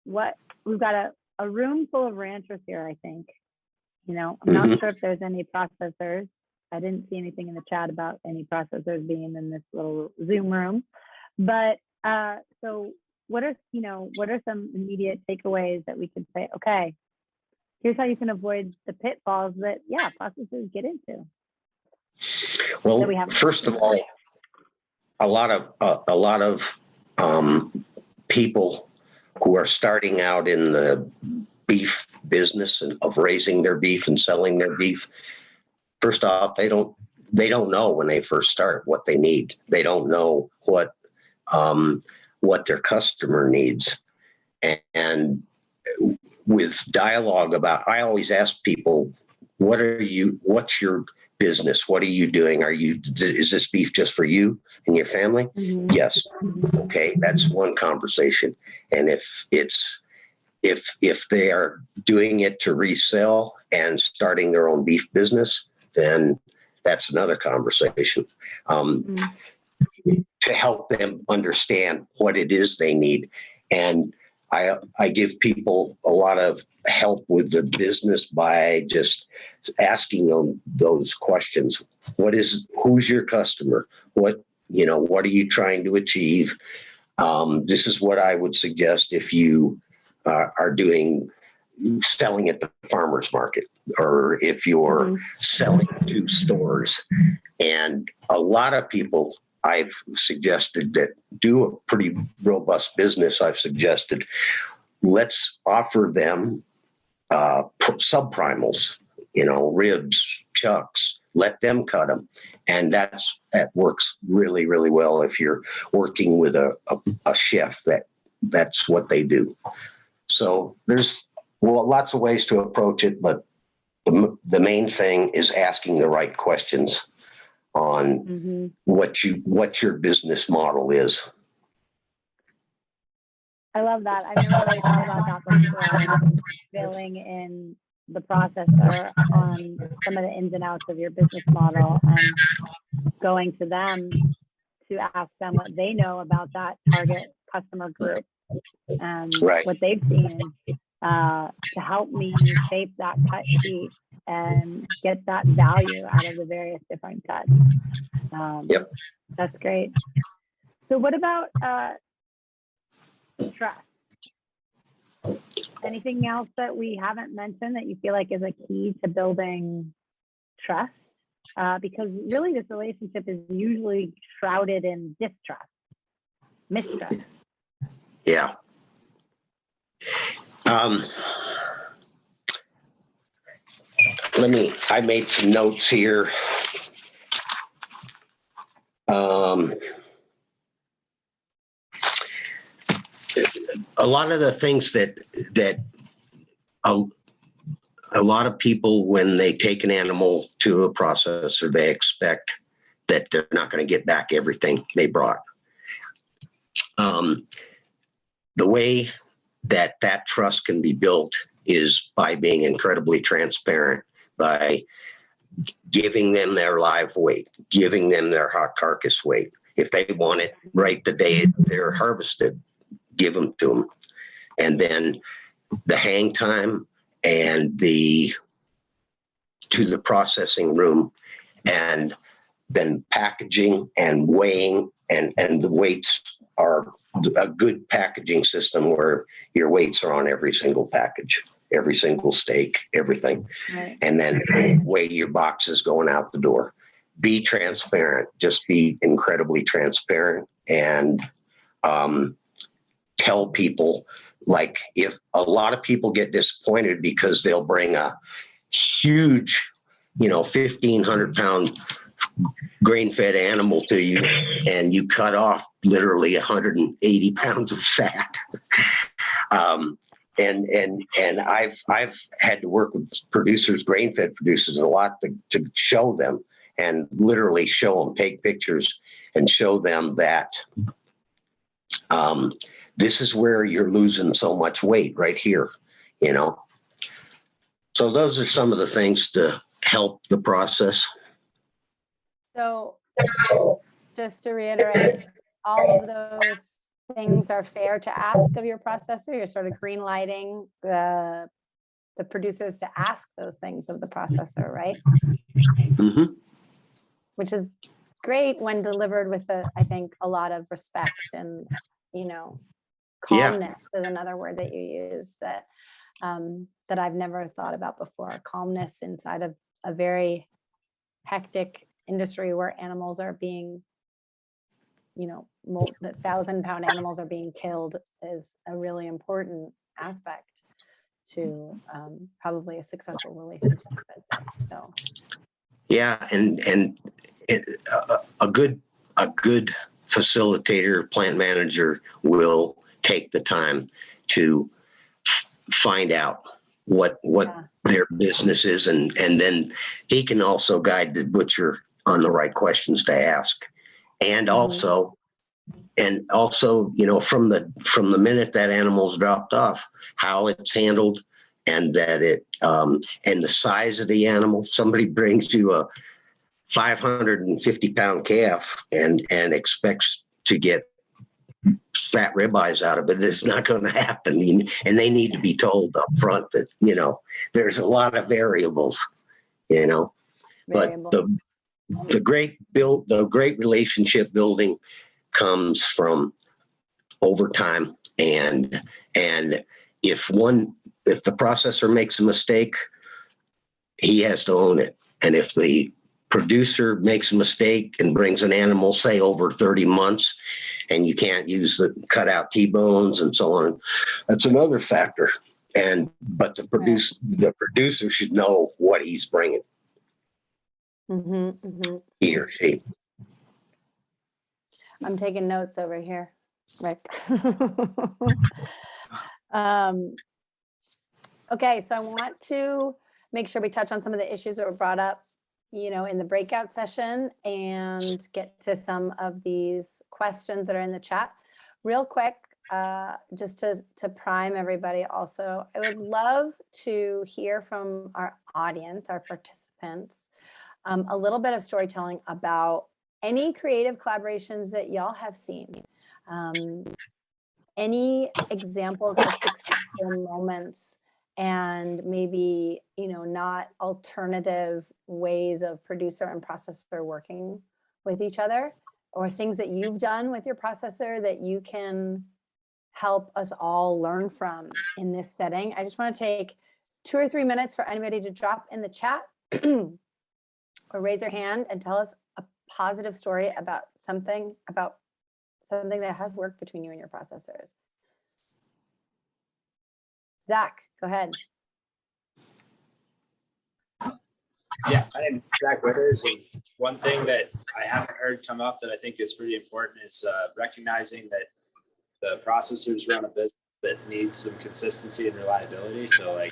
what we've got a room full of ranchers here, I think. You know, I'm not sure if there's any processors. I didn't see anything in the chat about any processors being in this little Zoom room. But so what are some immediate takeaways that we could say, okay, here's how you can avoid the pitfalls that, yeah, processors get into? Well, first of all, a lot of people who are starting out in the beef business and of raising their beef and selling their beef, first off, they don't know when they first start what they need. They don't know what their customer needs. And with dialogue about, I always ask people, what's your business? What are you doing? Is this beef just for you and your family? Mm-hmm. Yes. Okay. That's one conversation. And if they are doing it to resell and starting their own beef business, then that's another conversation. To help them understand what it is they need. And I give people a lot of help with the business by just asking them those questions. Who's your customer? What are you trying to achieve? This is what I would suggest if you are selling at the farmer's market, or if you're selling to stores. And a lot of people I've suggested that do a pretty robust business. I've suggested, let's offer them subprimals, ribs, chucks, let them cut them. And that works really, really well if you're working with a chef that's what they do. So there's lots of ways to approach it, but the main thing is asking the right questions on what your business model is. I love that. I've never really thought about that before. Filling in the processor on some of the ins and outs of your business model and going to them to ask them what they know about that target customer group and what they've seen to help me shape that cut sheet and get that value out of the various different cuts. That's great. So what about trust? Anything else that we haven't mentioned that you feel like is a key to building trust? Because really this relationship is usually shrouded in distrust, mistrust. Yeah. I made some notes here. A lot of the things that a lot of people, when they take an animal to a processor, they expect that they're not going to get back everything they brought. The way that trust can be built is by being incredibly transparent, by giving them their live weight, giving them their hot carcass weight. If they want it right the day they're harvested, give them to them. And then the hang time and to the processing room, and then packaging and weighing, and the weights are a good packaging system where your weights are on every single package, every single steak, everything. Right. And then weigh your boxes going out the door. Be transparent, just be incredibly transparent, and tell people, like, if a lot of people get disappointed because they'll bring a huge, 1,500 pound grain-fed animal to you, and you cut off literally 180 pounds of fat. And I've had to work with producers, grain-fed producers, a lot to show them, and literally show them, take pictures and show them that This is where you're losing so much weight right here, you know. So those are some of the things to help the process. So just to reiterate, all of those things are fair to ask of your processor. You're sort of green lighting the producers to ask those things of the processor, right? Mm-hmm. Which is great when delivered with I think a lot of respect and, you know, calmness is another word that you use that that I've never thought about before. Calmness inside of a very hectic industry where animals are being, you know, 1,000-pound animals are being killed is a really important aspect to probably a successful relationship, I'd say. So Yeah, and a good facilitator, plant manager will take the time to find out what their business is, and then he can also guide the butcher on the right questions to ask, and also you know, from the minute that animal's dropped off, how it's handled, and that it and the size of the animal. Somebody brings you a 550-pound calf and expects to get fat ribeyes out of it. It's not going to happen, and they need to be told up front that, you know, there's a lot of variables, you know. But the great relationship building comes from over time, and if the processor makes a mistake, he has to own it. And if the producer makes a mistake and brings an animal, say over 30 months, and you can't use the cutout T-bones and so on, that's another factor. But the producer should know what he's bringing. He or she. I'm taking notes over here, Rick. Okay, so I want to make sure we touch on some of the issues that were brought up, you know, in the breakout session, and get to some of these questions that are in the chat. Real quick, just to prime everybody also, I would love to hear from our audience, our participants, a little bit of storytelling about any creative collaborations that y'all have seen. Any examples of successful moments, and maybe, you know, not alternative ways of producer and processor working with each other, or things that you've done with your processor that you can help us all learn from in this setting. I just want to take 2 or 3 minutes for anybody to drop in the chat or raise your hand and tell us a positive story about something that has worked between you and your processors. Zach, go ahead. Yeah, my name is Zach Withers, and one thing that I haven't heard come up that I think is pretty important is recognizing that the processors run a business that needs some consistency and reliability. So like,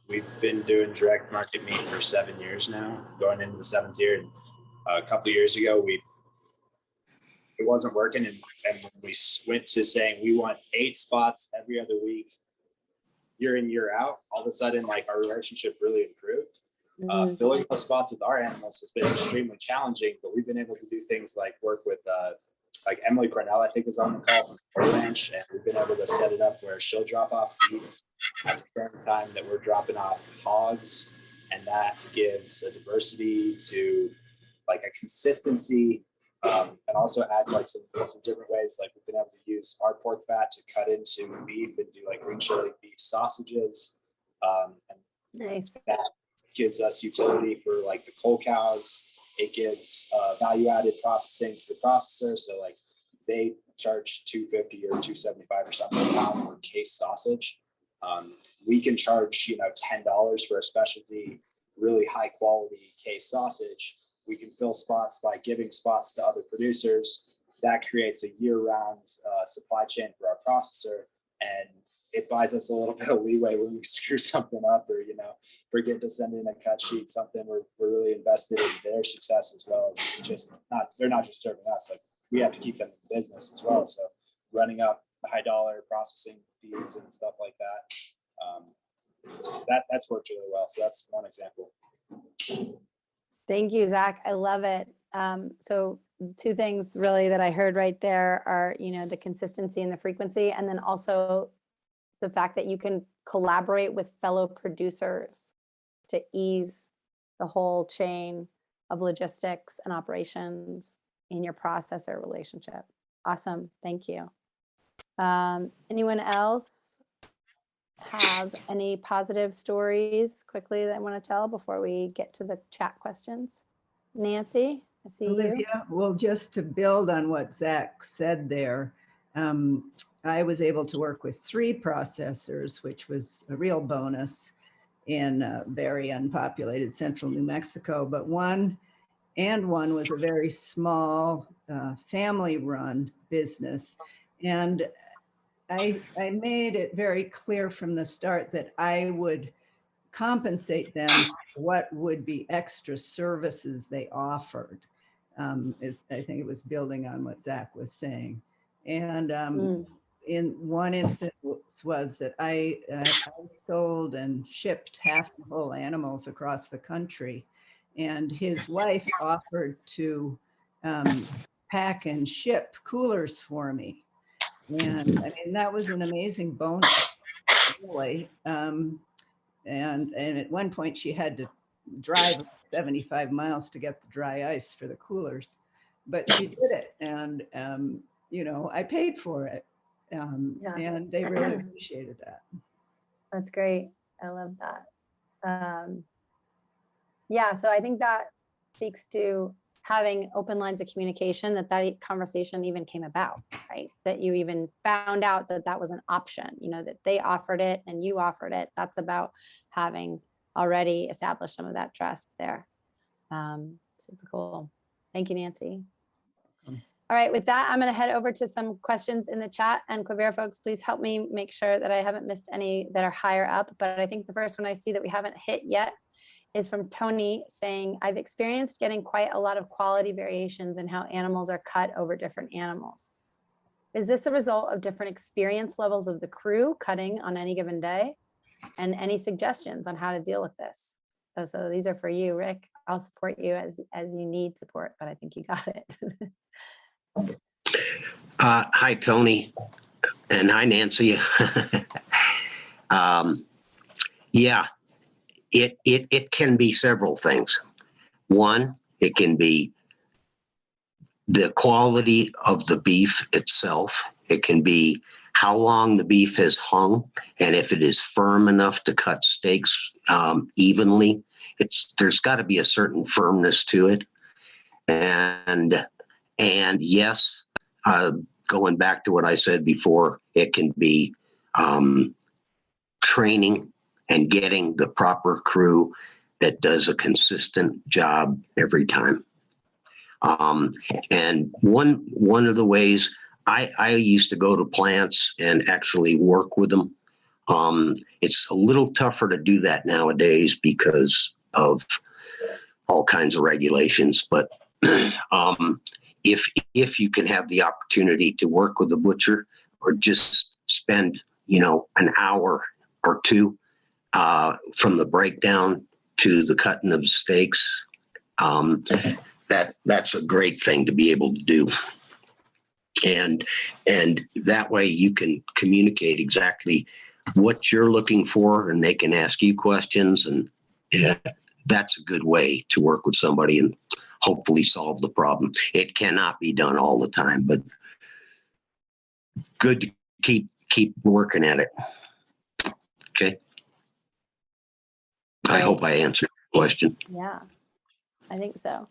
we've been doing direct market meat for 7 years now, going into the 7th year. And a couple of years ago, it wasn't working. And when we went to saying we want 8 spots every other week, year in, year out, all of a sudden, like, our relationship really improved. Filling those spots with our animals has been extremely challenging, but we've been able to do things like work with like Emily Cornell, I think, is on the call from Story Ranch, and we've been able to set it up where she'll drop off beef at the same time that we're dropping off hogs, and that gives a diversity to, like, a consistency, and also adds like some different ways. Like, we've been able to use our pork fat to cut into beef and do like green chili beef sausages, and Nice. that gives us utility for like the coal cows. It gives value-added processing to the processor. So like, they charge $2.50 or $2.75 or something a pound for case sausage. We can charge, you know, $10 for a specialty, really high quality case sausage. We can fill spots by giving spots to other producers. That creates a year-round supply chain for our processor, and it buys us a little bit of leeway when we screw something up, or, you know, forget to send in a cut sheet, something. We're really invested in their success, as well as they're not just serving us, like, we have to keep them in business as well. So running up high dollar processing fees and stuff like that. That's worked really well. So that's one example. Thank you, Zach. I love it. So two things really that I heard right there are, the consistency and the frequency, and then also the fact that you can collaborate with fellow producers to ease the whole chain of logistics and operations in your processor relationship. Awesome. Thank you. Anyone else have any positive stories quickly that I want to tell before we get to the chat questions? Nancy, I see you. Olivia, well, just to build on what Zach said there, I was able to work with 3 processors, which was a real bonus in very unpopulated central New Mexico. But one was a very small family-run business. And I made it very clear from the start that I would compensate them for what would be extra services they offered. I think it was building on what Zach was saying. And in one instance was that I sold and shipped half the whole animals across the country. And his wife offered to pack and ship coolers for me. And I mean, that was an amazing bonus, really. And at one point she had to drive 75 miles to get the dry ice for the coolers, but she did it. And, I paid for it. And they really appreciated that. That's great. I love that. Yeah, so I think that speaks to having open lines of communication, that conversation even came about, right? That you even found out that that was an option, that they offered it and you offered it. That's about having already established some of that trust there. Super cool. Thank you, Nancy. All right, with that, I'm going to head over to some questions in the chat, and Quivira folks, please help me make sure that I haven't missed any that are higher up. But I think the first one I see that we haven't hit yet is from Tony saying, I've experienced getting quite a lot of quality variations in how animals are cut over different animals. Is this a result of different experience levels of the crew cutting on any given day? And any suggestions on how to deal with this? Oh, so these are for you, Rick. I'll support you as you need support, but I think you got it. Hi, Tony, and hi, Nancy. Yeah, it can be several things. One, it can be the quality of the beef itself. It can be how long the beef has hung, and if it is firm enough to cut steaks evenly. There's got to be a certain firmness to it, and yes, going back to what I said before, it can be training and getting the proper crew that does a consistent job every time. And one of the ways I used to go to plants and actually work with them. It's a little tougher to do that nowadays because of all kinds of regulations. But if you can have the opportunity to work with a butcher or just spend, an hour or two from the breakdown to the cutting of steaks, that's a great thing to be able to do. And that way you can communicate exactly what you're looking for, and they can ask you questions, and that's a good way to work with somebody and hopefully solve the problem. It cannot be done all the time, but good to keep working at it. Okay. I hope I answered the question. Yeah, I think so.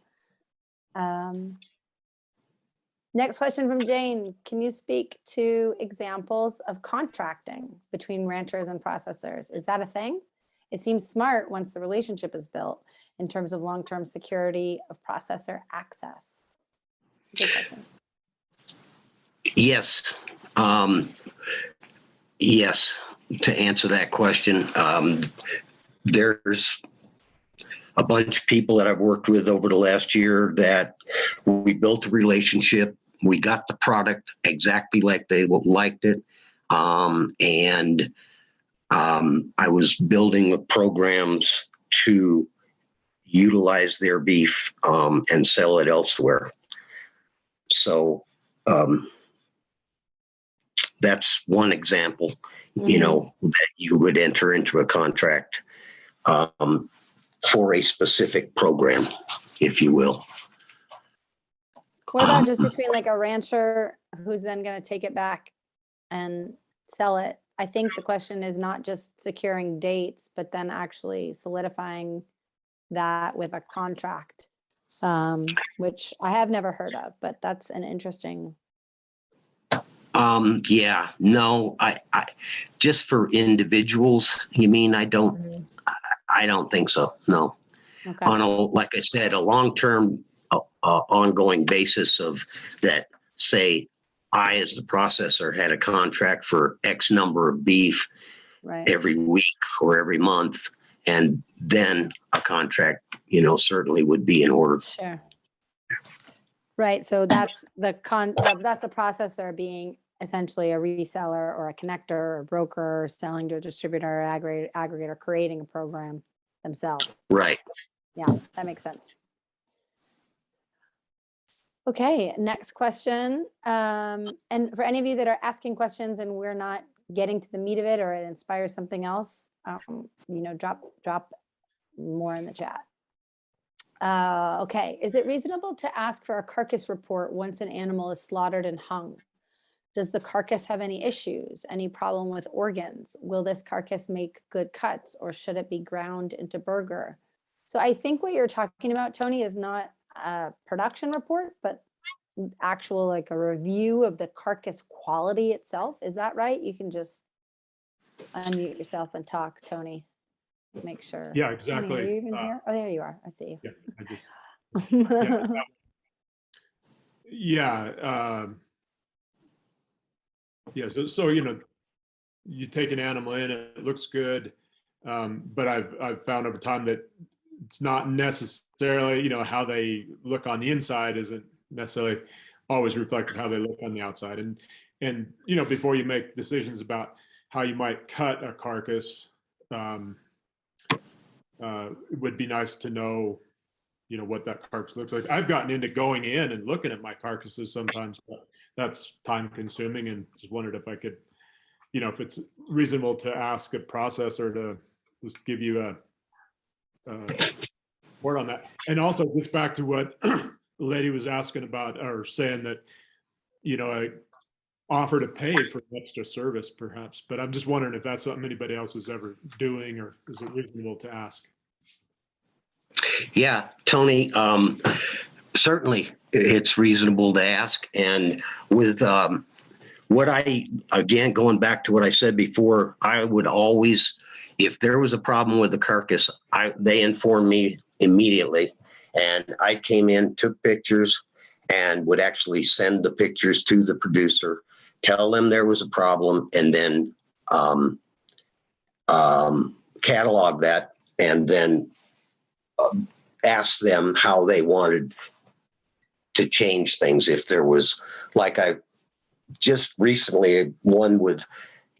Next question from Jane. Can you speak to examples of contracting between ranchers and processors? Is that a thing? It seems smart once the relationship is built in terms of long-term security of processor access. Good question. Yes. Yes. To answer that question, there's a bunch of people that I've worked with over the last year that we built a relationship. we got the product exactly like they liked it. I was building the programs to utilize their beef and sell it elsewhere. So that's one example, you know, that you would enter into a contract for a specific program, if you will. What about just between like a rancher who's then going to take it back and sell it? I think the question is not just securing dates, but then actually solidifying that with a contract, which I have never heard of, but that's an interesting. Yeah, no, I just for individuals, you mean? I don't think so. No. Okay. On a, like I said, a long-term ongoing basis of that, say I, as the processor, had a contract for X number of beef Right. every week or every month, and then a contract, you know, certainly would be in order. Sure. Right. So that's the that's the processor being essentially a reseller or a connector or broker, selling to a distributor or aggregator, creating a program themselves. Right. Yeah, that makes sense. Okay, next question. And for any of you that are asking questions and we're not getting to the meat of it, or it inspires something else, you know, drop more in the chat. Okay, is it reasonable to ask for a carcass report once an animal is slaughtered and hung? Does the carcass have any issues? Any problem with organs? Will this carcass make good cuts, or should it be ground into burger? So I think what you're talking about, Tony, is not a production report, but actual like a review of the carcass quality itself. Is that right? You can just unmute yourself and talk, Tony. Make sure. Yeah, exactly. Tony, are you even here? Oh, there you are. I see you. Yeah, I just, so you know, you take an animal in and it looks good, but I've found over time that it's not necessarily, you know, how they look on the inside isn't necessarily always reflective how they look on the outside. And you know, before you make decisions about how you might cut a carcass, it would be nice to know, you know, what that carcass looks like. I've gotten into going in and looking at my carcasses sometimes, but that's time consuming, and just wondered if I could, you know, if it's reasonable to ask a processor to just give you a report on that. And also gets back to what the lady was asking about, or saying that, you know, I offer to pay for an extra service perhaps, but I'm just wondering if that's something anybody else is ever doing, or is it reasonable to ask? Yeah, Tony, certainly it's reasonable to ask. And with what again, going back to what I said before, I would always, if there was a problem with the carcass, they informed me immediately. And I came in, took pictures, and would actually send the pictures to the producer, tell them there was a problem, and then catalog that, and then ask them how they wanted to change things. If there was, like I just recently, one with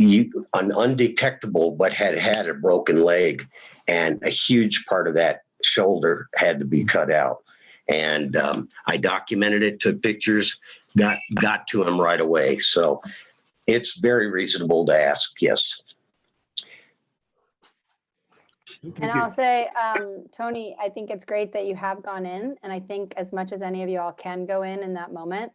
an undetectable but had a broken leg, and a huge part of that shoulder had to be cut out. And I documented it, took pictures, got to him right away. So it's very reasonable to ask, yes. And I'll say, Tony, I think it's great that you have gone in, and I think as much as any of you all can go in that moment,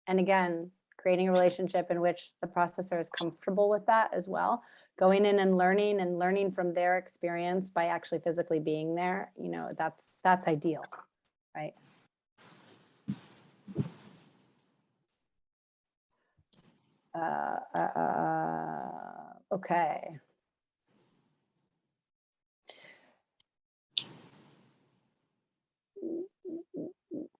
and again, creating a relationship in which the processor is comfortable with that as well, going in and learning from their experience by actually physically being there, you know, that's ideal, right? Okay.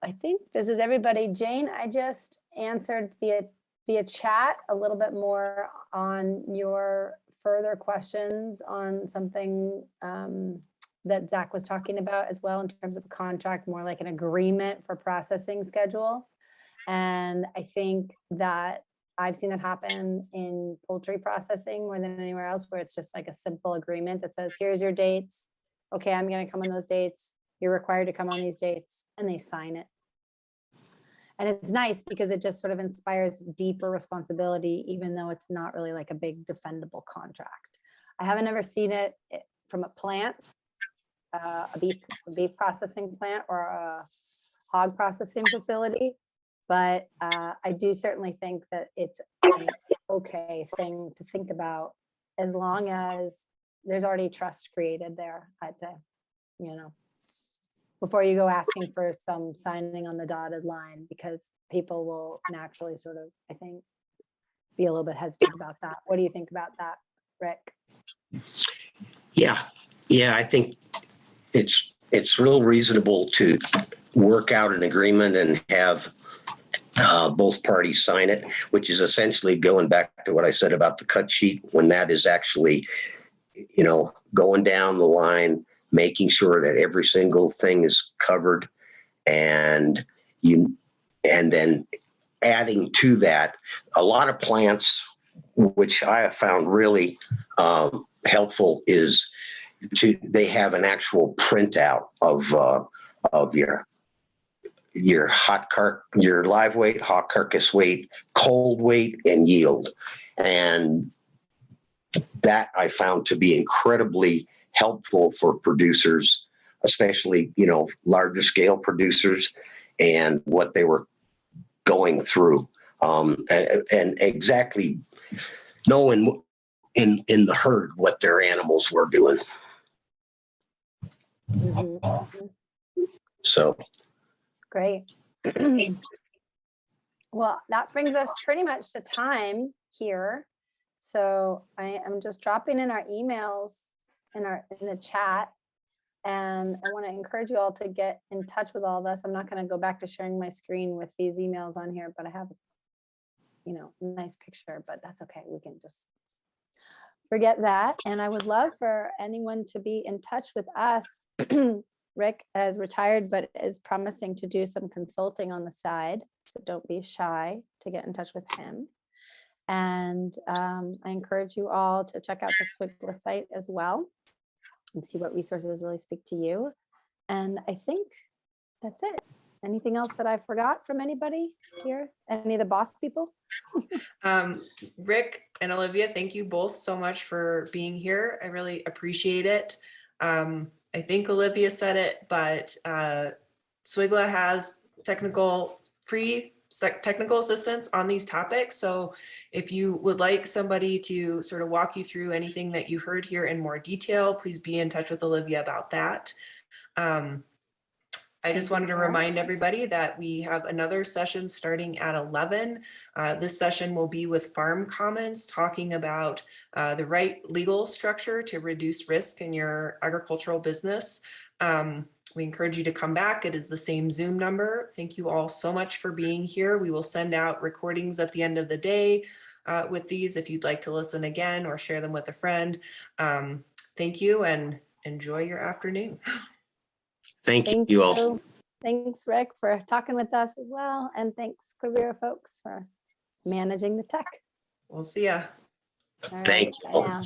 I think this is everybody. Jane, I just answered via chat a little bit more on your further questions on something that Zach was talking about as well, in terms of a contract, more like an agreement for processing schedules. And I think that I've seen that happen in poultry processing more than anywhere else, where it's just like a simple agreement that says, here's your dates. Okay, I'm going to come on those dates. You're required to come on these dates, and they sign it. And it's nice because it just sort of inspires deeper responsibility, even though it's not really like a big defendable contract. I haven't ever seen it from a plant, a beef processing plant or a hog processing facility. But I do certainly think that it's an okay thing to think about, as long as there's already trust created there, I'd say, you know, before you go asking for some signing on the dotted line, because people will naturally sort of, I think, be a little bit hesitant about that. What do you think about that, Rick? Yeah, I think it's real reasonable to work out an agreement and have both parties sign it, which is essentially going back to what I said about the cut sheet, when that is actually, you know, going down the line, making sure that every single thing is covered, and then adding to that, a lot of plants, which I have found really helpful, is they have an actual printout of your your live weight, hot carcass weight, cold weight, and yield. And that I found to be incredibly helpful for producers, especially, you know, larger scale producers, and what they were going through, and exactly knowing in the herd what their animals were doing. So Great. Well, that brings us pretty much to time here. So I am just dropping in our emails in the chat, and I want to encourage you all to get in touch with all of us. I'm not going to go back to sharing my screen with these emails on here, but I have, you know, a nice picture, but that's okay. We can just forget that. And I would love for anyone to be in touch with us. Rick is retired, but is promising to do some consulting on the side. So don't be shy to get in touch with him. And I encourage you all to check out the Swigla site as well and see what resources really speak to you. And I think that's it. Anything else that I forgot from anybody here? Any of the boss people? Rick and Olivia, thank you both so much for being here. I really appreciate it. I think Olivia said it, but Swigla has free technical assistance on these topics. So if you would like somebody to sort of walk you through anything that you heard here in more detail, please be in touch with Olivia about that. I just wanted to remind everybody that we have another session starting at 11. This session will be with Farm Commons, talking about the right legal structure to reduce risk in your agricultural business. We encourage you to come back. It is the same Zoom number. Thank you all so much for being here. We will send out recordings at the end of the day with these if you'd like to listen again or share them with a friend. Thank you and enjoy your afternoon. Thank you all. Thanks, Rick, for talking with us as well. And thanks, Quivira folks, for managing the tech. We'll see ya. All right, Thank bye you. now.